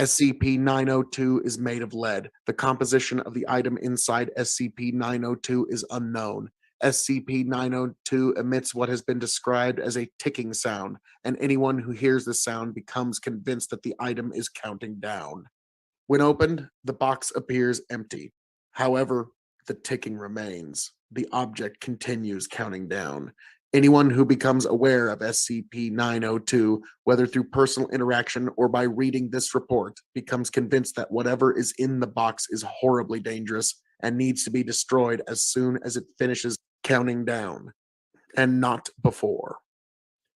SCP-902 is made of lead. The composition of the item inside SCP-902 is unknown. SCP-902 emits what has been described as a ticking sound, and anyone who hears the sound becomes convinced that the item is counting down. When opened, the box appears empty. However, the ticking remains. The object continues counting down. Anyone who becomes aware of SCP-902, whether through personal interaction or by reading this report, becomes convinced that whatever is in the box is horribly dangerous and needs to be destroyed as soon as it finishes counting down, and not before.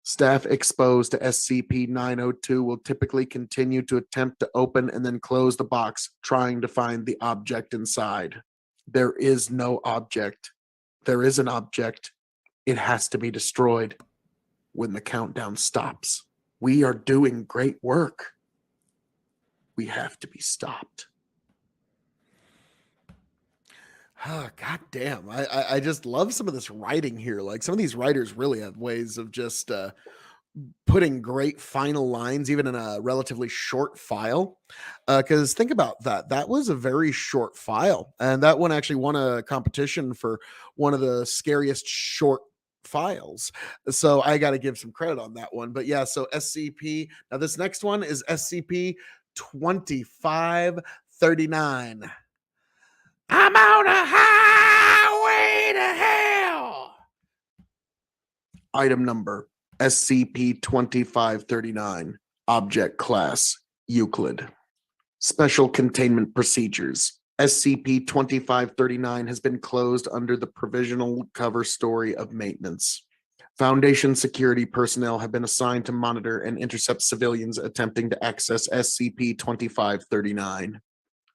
Staff exposed to SCP-902 will typically continue to attempt to open and then close the box, trying to find the object inside. There is no object. There is an object. It has to be destroyed when the countdown stops. We are doing great work. We have to be stopped. Oh, God damn. I just love some of this writing here. Like, some of these writers really have ways of just putting great final lines, even in a relatively short file. Because think about that. That was a very short file. And that one actually won a competition for one of the scariest short files. So I got to give some credit on that one. But yeah, so SCP. Now, this next one is SCP 2539. I'm on a highway to hell. Item number SCP-2539. Object Class Euclid. Special Containment Procedures. SCP-2539 has been closed under the provisional cover story of maintenance. Foundation security personnel have been assigned to monitor and intercept civilians attempting to access SCP-2539.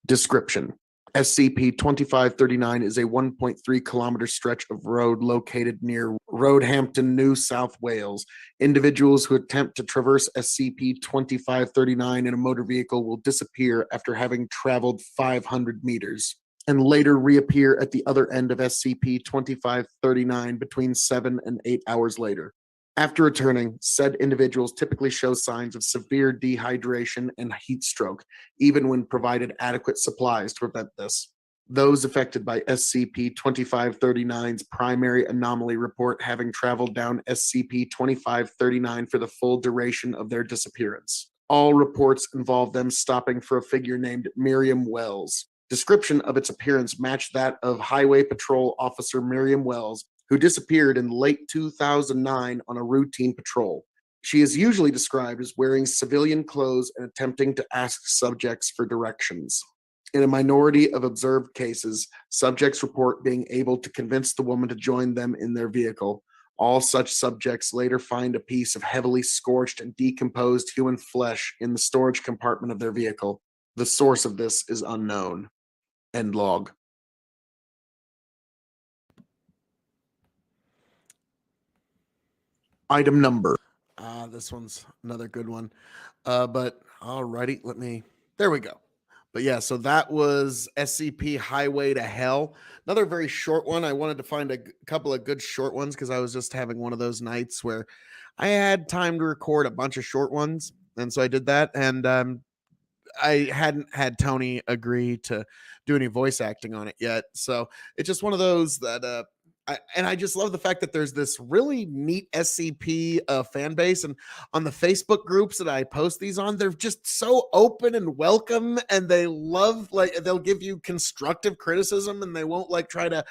Description: SCP-2539 is a 1.3 kilometer stretch of road located near Roehampton, New South Wales. Individuals who attempt to traverse SCP-2539 in a motor vehicle will disappear after having traveled 500 meters, and later reappear at the other end of SCP-2539 between 7 and 8 hours later. After returning, said individuals typically show signs of severe dehydration and heat stroke, even when provided adequate supplies to prevent this. Those affected by SCP-2539's primary anomaly report having traveled down SCP-2539 for the full duration of their disappearance. All reports involve them stopping for a figure named Miriam Wells. Description of its appearance matched that of Highway Patrol Officer Miriam Wells, who disappeared in late 2009 on a routine patrol. She is usually described as wearing civilian clothes and attempting to ask subjects for directions. In a minority of observed cases, subjects report being able to convince the woman to join them in their vehicle. All such subjects later find a piece of heavily scorched and decomposed human flesh in the storage compartment of their vehicle. The source of this is unknown. End log. Item number. This one's another good one. But alrighty, there we go. But yeah, so that was SCP Highway to Hell. Another very short one. I wanted to find a couple of good short ones because I was just having one of those nights where I had time to record a bunch of short ones. And so I did that. And I hadn't had Tony agree to do any voice acting on it yet. So it's just one of those that I just love the fact that there's this really neat SCP fan base, and on the Facebook groups that I post these on, they're just so open and welcome, and they love, like, they'll give you constructive criticism, and they won't try to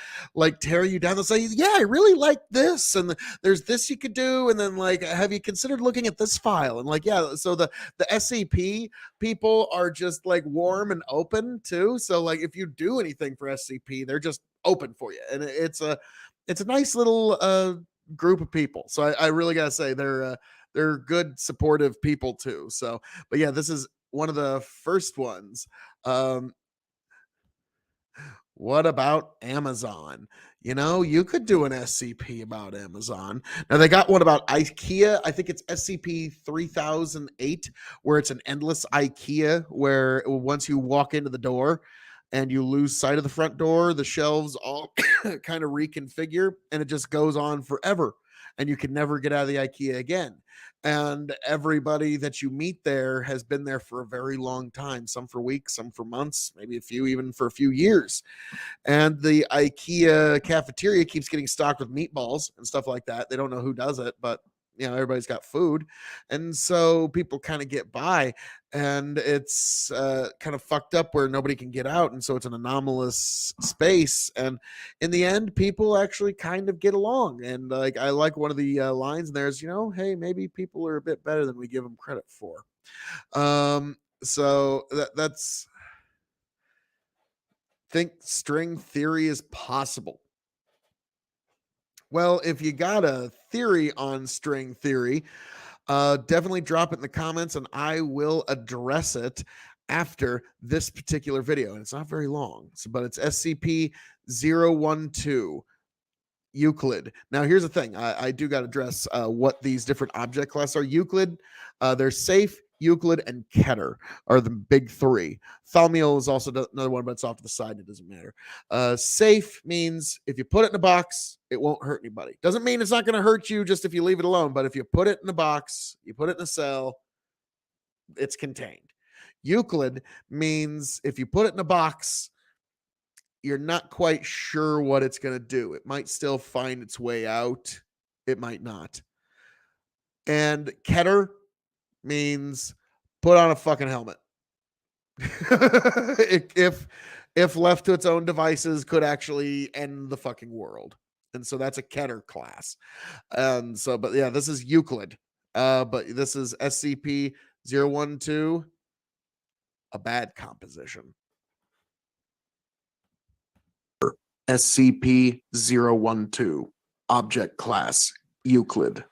tear you down. They'll say, yeah, I really like this, and there's this you could do, and then have you considered looking at this file? And yeah, so the SCP people are just warm and open too. So if you do anything for SCP, they're just open for you, and it's a nice little group of people. So I really gotta say they're good, supportive people too. So, but yeah, this is one of the first ones. What about Amazon? You know, you could do an SCP about Amazon. Now they got one about IKEA. I think it's SCP-3008, where it's an endless IKEA, where once you walk into the door and you lose sight of the front door, the shelves all kind of reconfigure and it just goes on forever. And you can never get out of the IKEA again. And everybody that you meet there has been there for a very long time, some for weeks, some for months, maybe a few even for a few years. And the IKEA cafeteria keeps getting stocked with meatballs and stuff like that. They don't know who does it, but you know, everybody's got food. And so people kind of get by, and it's kind of fucked up where nobody can get out. And so it's an anomalous space. And in the end, people actually kind of get along. And like, I like one of the lines in there is, you know, hey, maybe people are a bit better than we give them credit for. So that's, think string theory is possible. Well, if you got a theory on string theory, definitely drop it in the comments and I will address it after this particular video. And it's not very long, but it's SCP-012 Euclid. Now, here's the thing. I do got to address what these different object classes are. Euclid, they're safe, Euclid, and Keter are the big three. Thaumiel is also another one, but it's off to the side. It doesn't matter. Safe means if you put it in a box, it won't hurt anybody. Doesn't mean it's not going to hurt you just if you leave it alone, but if you put it in a box, you put it in a cell, it's contained. Euclid means if you put it in a box, you're not quite sure what it's going to do. It might still find its way out. It might not. And Keter means put on a fucking helmet. if left to its own devices, could actually end the fucking world. And so that's a Keter class. And so, but yeah, this is Euclid. But this is SCP-012, a bad composition. SCP-012, Object Class, Euclid.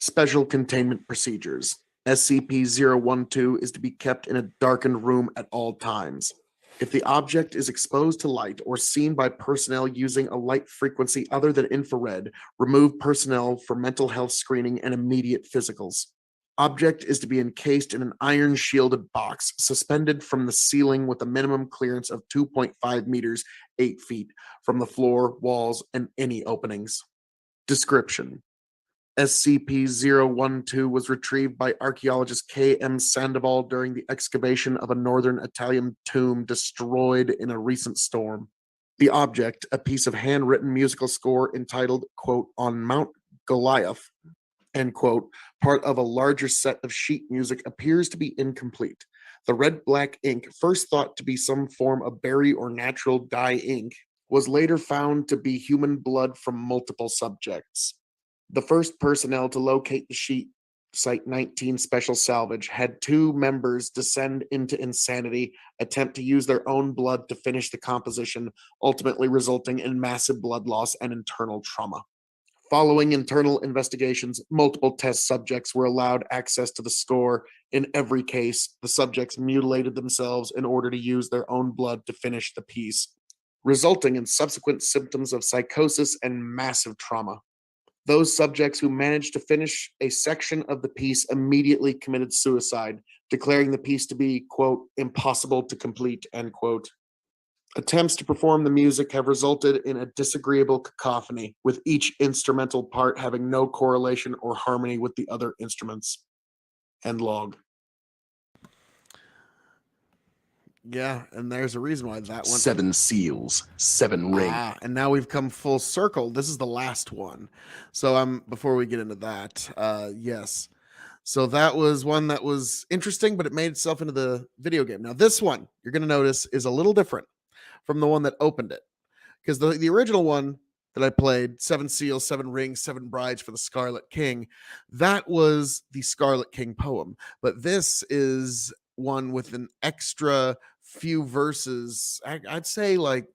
Special Containment Procedures. SCP-012 is to be kept in a darkened room at all times. If the object is exposed to light or seen by personnel using a light frequency other than infrared, remove personnel for mental health screening and immediate physicals. Object is to be encased in an iron shielded box suspended from the ceiling with a minimum clearance of 2.5 meters, 8 feet, from the floor, walls, and any openings. Description: SCP-012 was retrieved by archaeologist K.M. Sandoval during the excavation of a northern Italian tomb destroyed in a recent storm. The object, a piece of handwritten musical score entitled, quote, "On Mount Goliath," end quote, part of a larger set of sheet music, appears to be incomplete. The red-black ink, first thought to be some form of berry or natural dye ink, was later found to be human blood from multiple subjects. The first personnel to locate the sheet, Site 19 Special Salvage, had 2 members descend into insanity, attempt to use their own blood to finish the composition, ultimately resulting in massive blood loss and internal trauma. Following internal investigations, multiple test subjects were allowed access to the score. In every case, the subjects mutilated themselves in order to use their own blood to finish the piece, resulting in subsequent symptoms of psychosis and massive trauma. Those subjects who managed to finish a section of the piece immediately committed suicide, declaring the piece to be, quote, "impossible to complete," end quote. Attempts to perform the music have resulted in a disagreeable cacophony, with each instrumental part having no correlation or harmony with the other instruments. End log. Yeah, and there's a reason why that one. 7 seals, 7 rings. And now we've come full circle. This is the last one. So before we get into that, yes. So that was one that was interesting, but it made itself into the video game. Now this one, you're going to notice, is a little different from the one that opened it. Because the original one that I played, 7 seals, 7 rings, 7 brides for the Scarlet King, that was the Scarlet King poem. But this is one with an extra few verses. I'd say like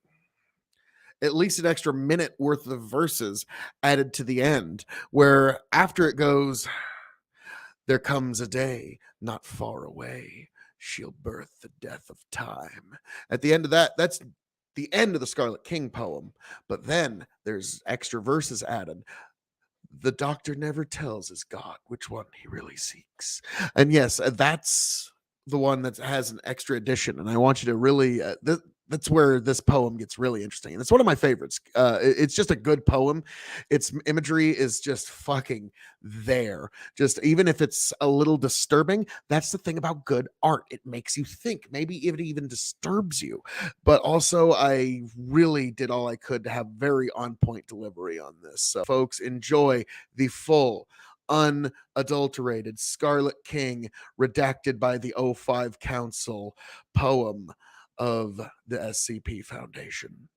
at least an extra minute worth of verses added to the end, where after it goes, "There comes a day not far away, she'll birth the death of time." At the end of that, that's the end of the Scarlet King poem, but then there's extra verses added. The doctor never tells his God which one he really seeks. And yes, that's the one that has an extra edition. And I want you to really, that's where this poem gets really interesting. And it's one of my favorites. It's just a good poem. Its imagery is just fucking there. Just even if it's a little disturbing, that's the thing about good art. It makes you think. Maybe it even disturbs you. But also, I really did all I could to have very on point delivery on this. So, folks, enjoy the full, unadulterated Scarlet King, redacted by the 05 Council poem of the SCP Foundation.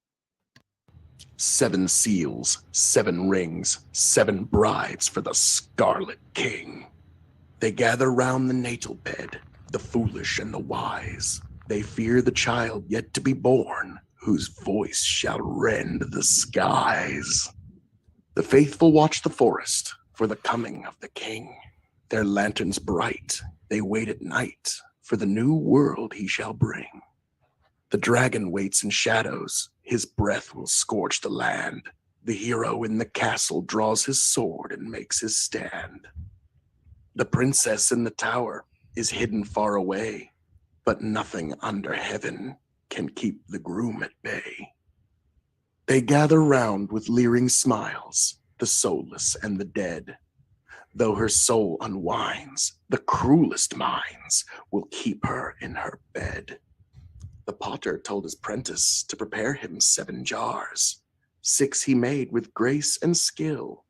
7 seals, 7 rings, 7 bribes for the Scarlet King. They gather round the natal bed, the foolish and the wise. They fear the child yet to be born, whose voice shall rend the skies. The faithful watch the forest for the coming of the king. Their lanterns bright, they wait at night for the new world he shall bring. The dragon waits in shadows, his breath will scorch the land. The hero in the castle draws his sword and makes his stand. The princess in the tower is hidden far away, but nothing under heaven can keep the groom at bay. They gather round with leering smiles, the soulless and the dead. Though her soul unwinds, the cruelest minds will keep her in her bed. The potter told his prentice to prepare him 7 jars. 6 he made with grace and skill.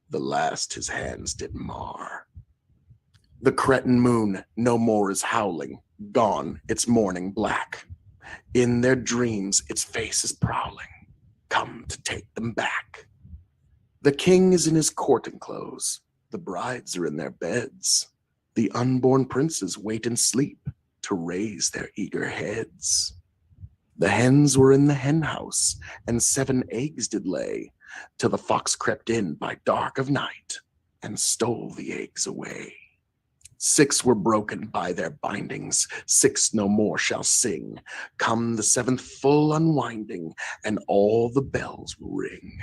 The last his hands did mar. The cretin moon no more is howling, gone its morning black. In their dreams its face is prowling, come to take them back. The king is in his courting clothes, the brides are in their beds. The unborn princes wait in sleep to raise their eager heads. The hens were in the hen house, and 7 eggs did lay, till the fox crept in by dark of night, and stole the eggs away. 6 were broken by their bindings, 6 no more shall sing. Come the 7th full unwinding, and all the bells will ring.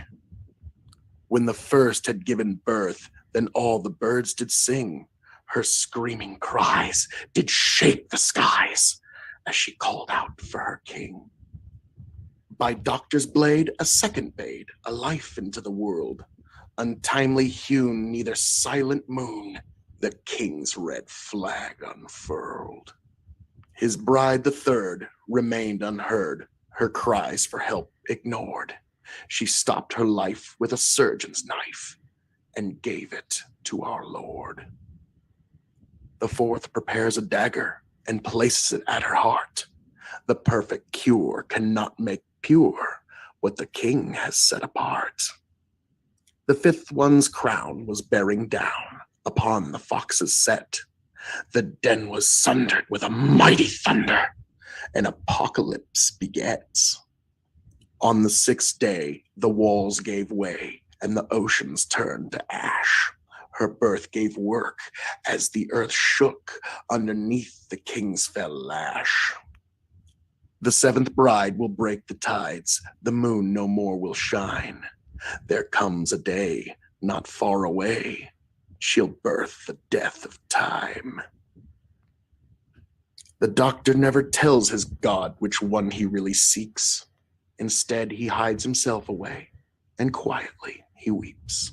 When the first had given birth, then all the birds did sing. Her screaming cries did shake the skies as she called out for her king. By doctor's blade a second bade a life into the world. Untimely hewn neither silent moon the king's red flag unfurled. His bride the third remained unheard, her cries for help ignored. She stopped her life with a surgeon's knife and gave it to our Lord. The 4th prepares a dagger and places it at her heart. The perfect cure cannot make pure what the king has set apart. The 5th one's crown was bearing down upon the fox's set. The den was sundered with a mighty thunder, and apocalypse begets. On the 6th day, the walls gave way, and the oceans turned to ash. Her birth gave work as the earth shook underneath the king's fell lash. The 7th bride will break the tides, the moon no more will shine. There comes a day not far away, she'll birth the death of time. The doctor never tells his God which one he really seeks. Instead, he hides himself away, and quietly he weeps.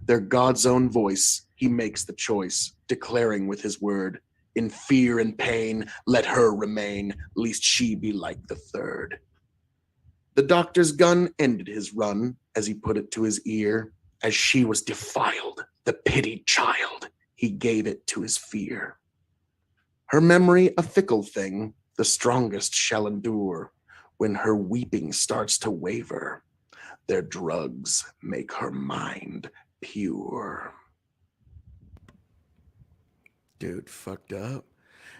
Their God's own voice, he makes the choice, declaring with his word, in fear and pain, let her remain, lest she be like the third. The doctor's gun ended his run as he put it to his ear. As she was defiled, the pitied child, he gave it to his fear. Her memory a fickle thing, the strongest shall endure. When her weeping starts to waver, their drugs make her mind pure. Dude, fucked up.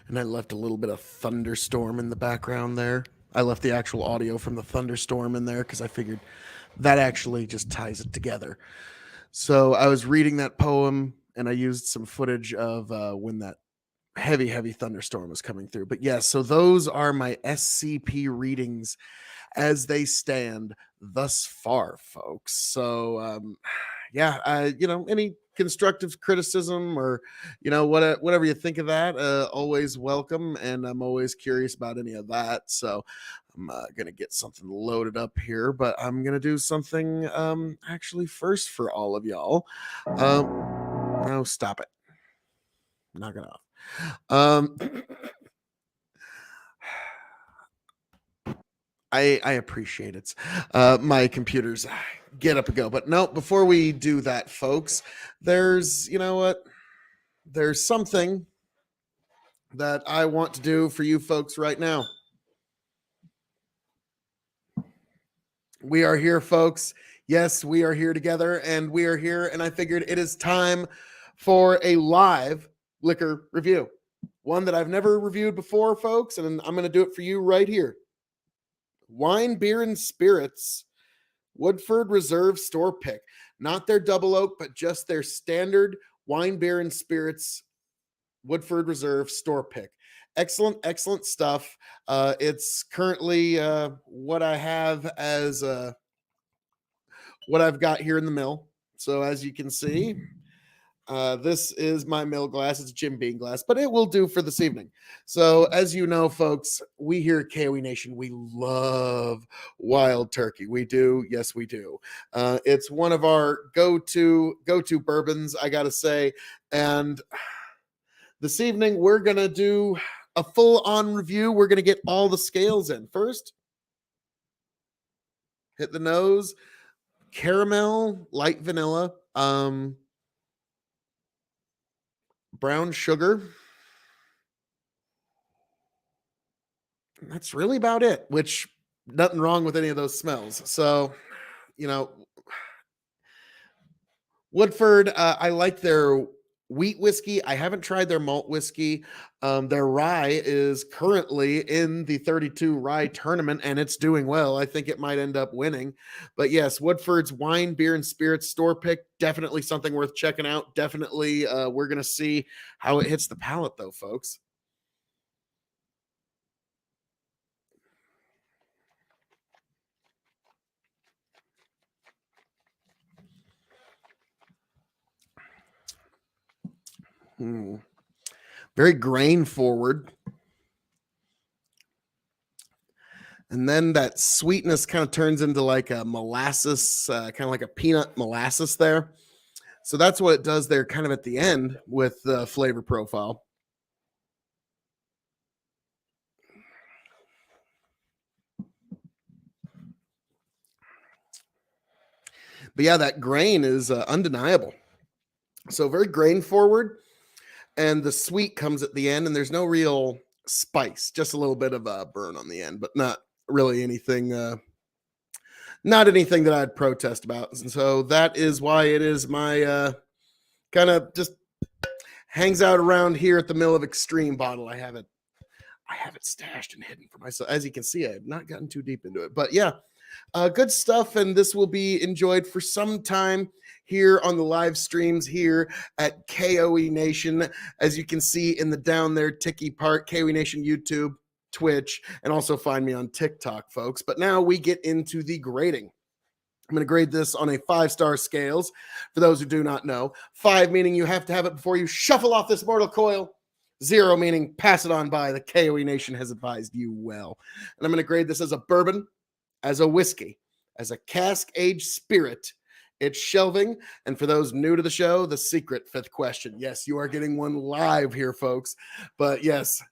And I left a little bit of thunderstorm in the background there. I left the actual audio from the thunderstorm in there because I figured that actually just ties it together. So I was reading that poem and I used some footage of when that heavy thunderstorm was coming through. But yes, so those are my SCP readings as they stand thus far, folks. So yeah, any constructive criticism or whatever you think of that, always welcome, and I'm always curious about any of that. So I'm gonna get something loaded up here, but I'm gonna do something actually first for all of y'all. No, stop it. Knock it off. I appreciate it. My computers get up and go. But no, before we do that, folks, there's, there's something that I want to do for you folks right now. We are here, folks. Yes, we are here together, and we are here, and I figured it is time for a live liquor review. One that I've never reviewed before, folks, and I'm going to do it for you right here. Wine, Beer, and Spirits Woodford Reserve store pick. Not their double oak, but just their standard wine, beer, and spirits Woodford Reserve store pick. Excellent stuff. It's currently what I have as what I've got here in the mill. So as you can see, this is my mill glass. It's a Jim Beam glass, but it will do for this evening. So as you know, folks, we here at K.O.E Nation, we love Wild Turkey. We do. Yes, we do. It's one of our go-to bourbons, I got to say. And this evening, we're going to do a full-on review. We're going to get all the scales in. First, hit the nose. Caramel, light vanilla, brown sugar. That's really about it, which nothing wrong with any of those smells. So, Woodford, I like their wheat whiskey. I haven't tried their malt whiskey. Their rye is currently in the 32 rye tournament, and it's doing well. I think it might end up winning. But yes, Woodford's wine, beer, and spirits store pick, definitely something worth checking out. Definitely, we're going to see how it hits the palate, though, folks. Very grain forward. And then that sweetness kind of turns into like a molasses, kind of like a peanut molasses there. So that's what it does there kind of at the end with the flavor profile. But yeah, that grain is undeniable. So very grain forward. And the sweet comes at the end, and there's no real spice, just a little bit of a burn on the end, but not really anything, not anything that I'd protest about. And so that is why it is my kind of just hangs out around here at the Mill of Extreme bottle. I have it stashed and hidden for myself. As you can see, I have not gotten too deep into it, but yeah, good stuff. And this will be enjoyed for some time here on the live streams here at K.O.E Nation. As you can see in the down there ticky part, K.O.E Nation YouTube, Twitch, and also find me on TikTok, folks. But now we get into the grading. I'm going to grade this on a 5-star scales. For those who do not know, 5 meaning you have to have it before you shuffle off this mortal coil. 0 meaning pass it on by. The K.O.E Nation has advised you well. And I'm going to grade this as a bourbon, as a whiskey, as a cask-aged spirit. It's shelving. And for those new to the show, the secret 5th question. Yes, you are getting one live here, folks. But yes,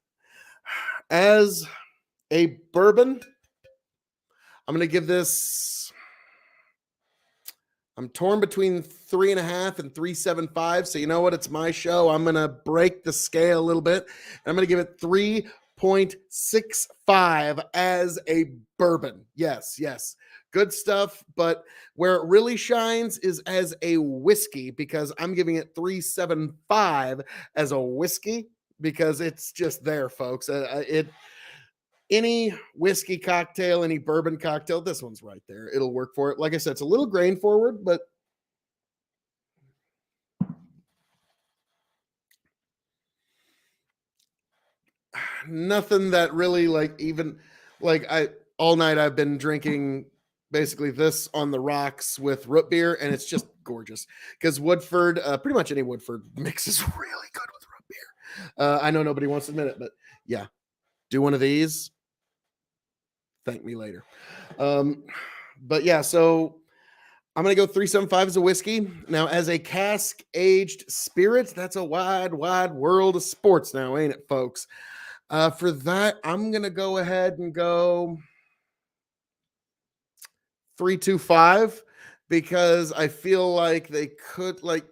as a bourbon, I'm going to give this, I'm torn between 3.5 and 3.75. So you know what? It's my show. I'm going to break the scale a little bit. And I'm going to give it 3.65 as a bourbon. Yes. Good stuff, but where it really shines is as a whiskey, because I'm giving it 3.75 as a whiskey because it's just there, folks. Any whiskey cocktail, any bourbon cocktail, this one's right there. It'll work for it. Like I said, it's a little grain forward, but nothing that really like even like all night I've been drinking basically this on the rocks with root beer, and it's just gorgeous because Woodford, pretty much any Woodford mix is really good with root beer. I know nobody wants to admit it, but yeah, do one of these. Thank me later. But yeah, so I'm going to go 375 as a whiskey. Now, as a cask aged spirit, that's a wide, wide world of sports now, ain't it, folks? For that, I'm going to go ahead and go 325 because I feel like they could, like,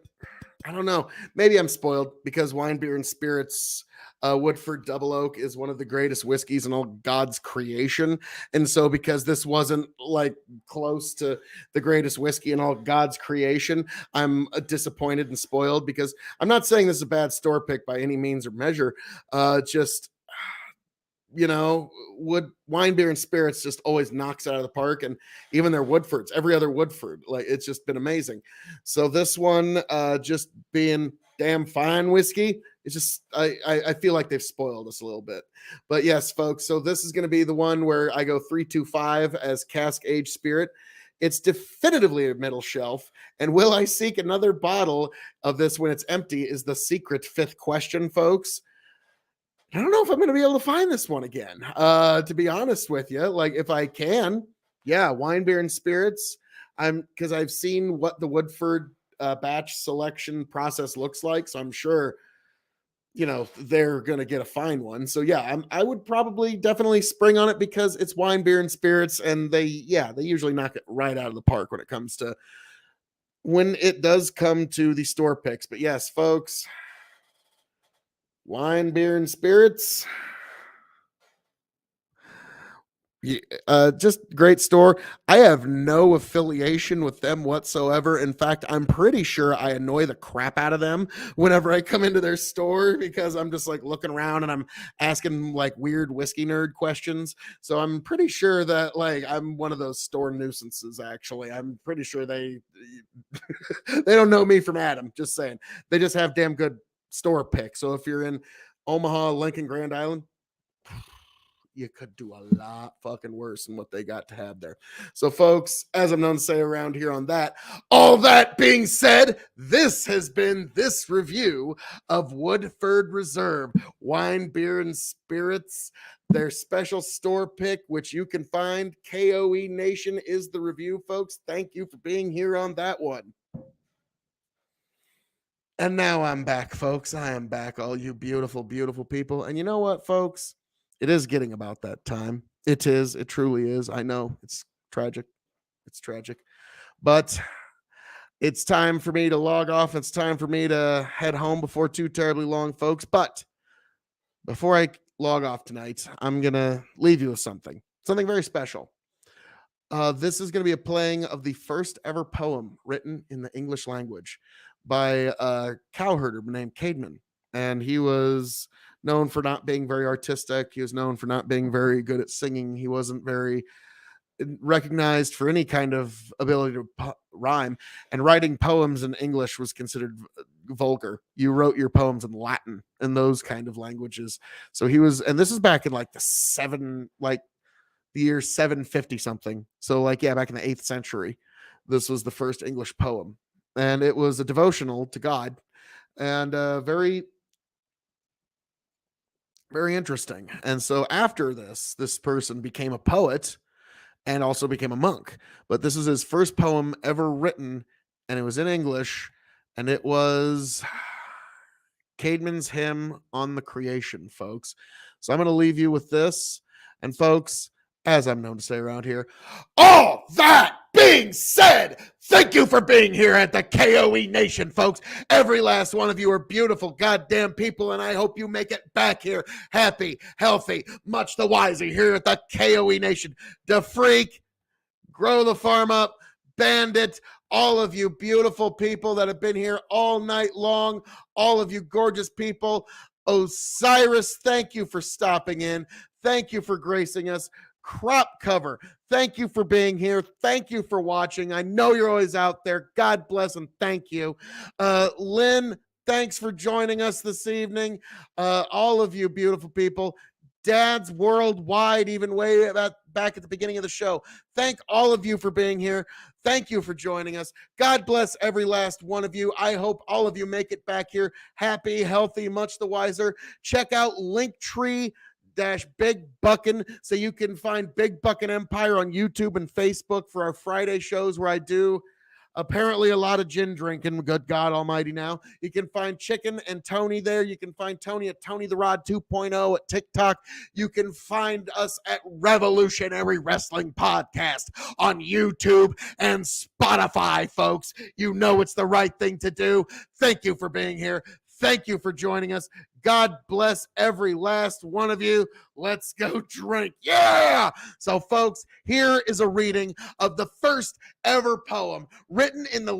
I don't know. Maybe I'm spoiled because wine, beer, and spirits. Woodford Double Oak is one of the greatest whiskeys in all God's creation. And so, because this wasn't like close to the greatest whiskey in all God's creation, I'm disappointed and spoiled because I'm not saying this is a bad store pick by any means or measure. Just, you know, wine, beer, and spirits just always knocks it out of the park. And even their Woodfords, every other Woodford, like it's just been amazing. So this one, just being damn fine whiskey, it's just I feel like they've spoiled us a little bit. But yes, folks, so this is going to be the one where I go 325 as cask aged spirit. It's definitively a middle shelf. And will I seek another bottle of this when it's empty is the secret fifth question, folks. I don't know if I'm going to be able to find this one again. To be honest with you, like if I can, yeah, wine, beer, and spirits. Because I've seen what the Woodford batch selection process looks like, so I'm sure, you know, they're going to get a fine one. So yeah, I would probably definitely spring on it because it's wine, beer, and spirits, and they usually knock it right out of the park when it does come to the store picks. But yes, folks. Wine, beer, and spirits. Just great store. I have no affiliation with them whatsoever. In fact, I'm pretty sure I annoy the crap out of them whenever I come into their store because I'm just like looking around and I'm asking like weird whiskey nerd questions. So I'm pretty sure that like I'm one of those store nuisances. Actually, I'm pretty sure they they don't know me from Adam. Just saying, they just have damn good store pick. So if you're in Omaha, Lincoln, Grand Island, you could do a lot fucking worse than what they got to have there. So folks, as I'm known to say around here on that, all that being said, this has been this review of Woodford Reserve Wine, Beer, and Spirits, their special store pick, which you can find. KOE Nation is the review, folks. Thank you for being here on that one. And now I'm back, folks. I am back, all you beautiful, beautiful people. And you know what, folks? It is getting about that time. It is. It truly is. I know it's tragic. It's tragic. But it's time for me to log off. It's time for me to head home before too terribly long, folks. But before I log off tonight, I'm going to leave you with something very special. This is going to be a playing of the first ever poem written in the English language by a cowherder named Caedmon. And he was known for not being very artistic. He was known for not being very good at singing. He wasn't very recognized for any kind of ability to rhyme. And writing poems in English was considered vulgar. You wrote your poems in Latin and those kind of languages. So he was, and this is back in like the year 750 something. So like, yeah, back in the 8th century, this was the first English poem. And it was a devotional to God and very, very interesting. And so after this person became a poet and also became a monk. But this is his first poem ever written, and it was in English, and it was Caedmon's Hymn on the Creation, folks. So I'm going to leave you with this. And folks, as I'm known to say around here, all that being said, thank you for being here at the KOE Nation, folks. Every last one of you are beautiful goddamn people, and I hope you make it back here happy, healthy, much the wiser here at the KOE Nation. The Freak, Grow the Farm Up, Bandit, all of you beautiful people that have been here all night long, all of you gorgeous people. Osiris, thank you for stopping in. Thank you for gracing us. Crop Cover, thank you for being here. Thank you for watching. I know you're always out there. God bless and thank you. Lynn, thanks for joining us this evening. All of you beautiful people. dads worldwide, even way back at the beginning of the show. Thank all of you for being here. Thank you for joining us. God bless every last one of you. I hope all of you make it back here happy, healthy, much the wiser. Check out Linktree Big Buckin' so you can find Big Buckin' Empire on YouTube and Facebook for our Friday shows where I do apparently a lot of gin drinking. Good God Almighty! Now you can find Chicken and Tony there. You can find Tony at Tony the Rod 2.0 at TikTok. You can find us at Revolutionary Wrestling Podcast on YouTube and Spotify, folks. You know it's the right thing to do. Thank you for being here. Thank you for joining us. God bless every last one of you. Let's go drink. Yeah! So, folks, here is a reading of the first ever poem written in the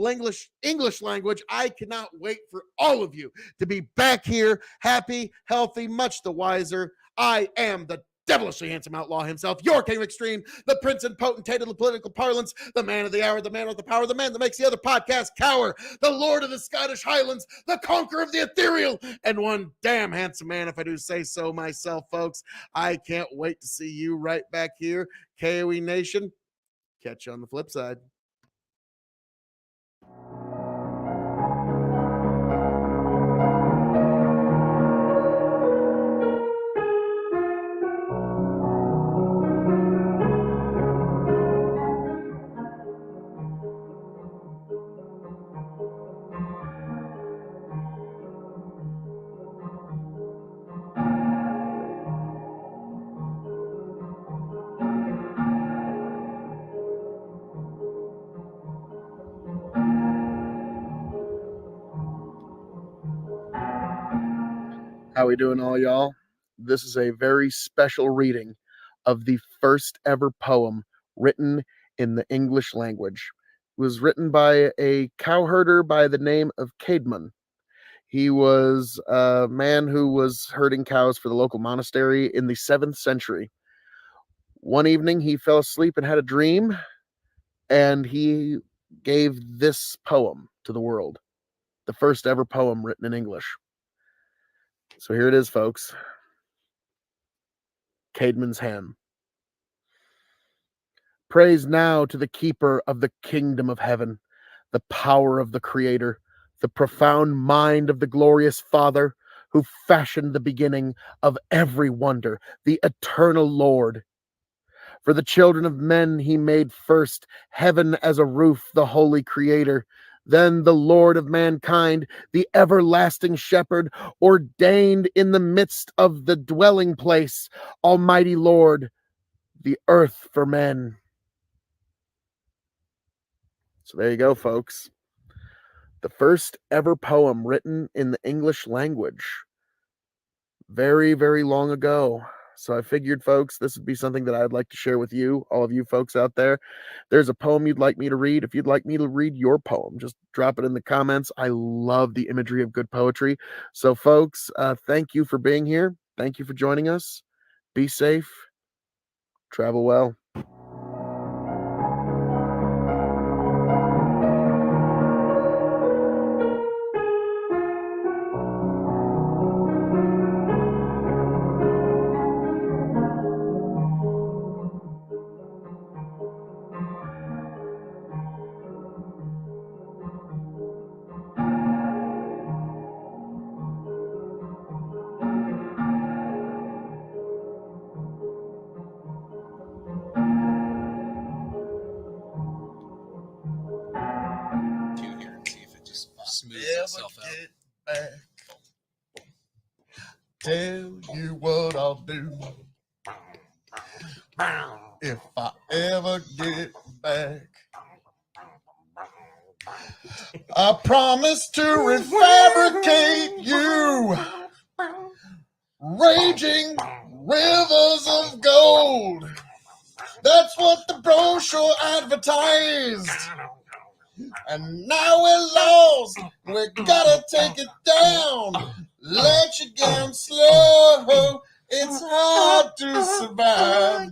English language. I cannot wait for all of you to be back here, happy, healthy, much the wiser. I am the devilishly handsome outlaw himself, your king of extreme, the prince and potentate of the political parlance, the man of the hour, the man of the power, the man that makes the other podcast cower, the lord of the Scottish Highlands, the conqueror of the ethereal, and one damn handsome man, if I do say so myself, folks. I can't wait to see you right back here. K.O.E Nation, catch you on the flip side. How we doing, all y'all? This is a very special reading of the first ever poem written in the English language. It was written by a cowherder by the name of Caedmon. He was a man who was herding cows for the local monastery in the 7th century. One evening, he fell asleep and had a dream, and he gave this poem to the world, the first ever poem written in English. So here it is, folks. Caedmon's Hymn. Praise now to the keeper of the kingdom of heaven, the power of the creator, the profound mind of the glorious Father, who fashioned the beginning of every wonder, the eternal Lord. For the children of men he made first, heaven as a roof, the holy creator. Then the Lord of mankind, the everlasting shepherd, ordained in the midst of the dwelling place, Almighty Lord, the earth for men. So there you go, folks. The first ever poem written in the English language. Very, very long ago. So I figured, folks, this would be something that I'd like to share with you, all of you folks out there. There's a poem you'd like me to read. If you'd like me to read your poem, just drop it in the comments. I love the imagery of good poetry. So, folks, thank you for being here. Thank you for joining us. Be safe. Travel well. Tell you what I'll do if I ever get back. I promise to refabricate you, raging rivers of gold. That's what the brochure advertised. And now we're lost, we gotta take it down. Let you down slow, it's hard to survive.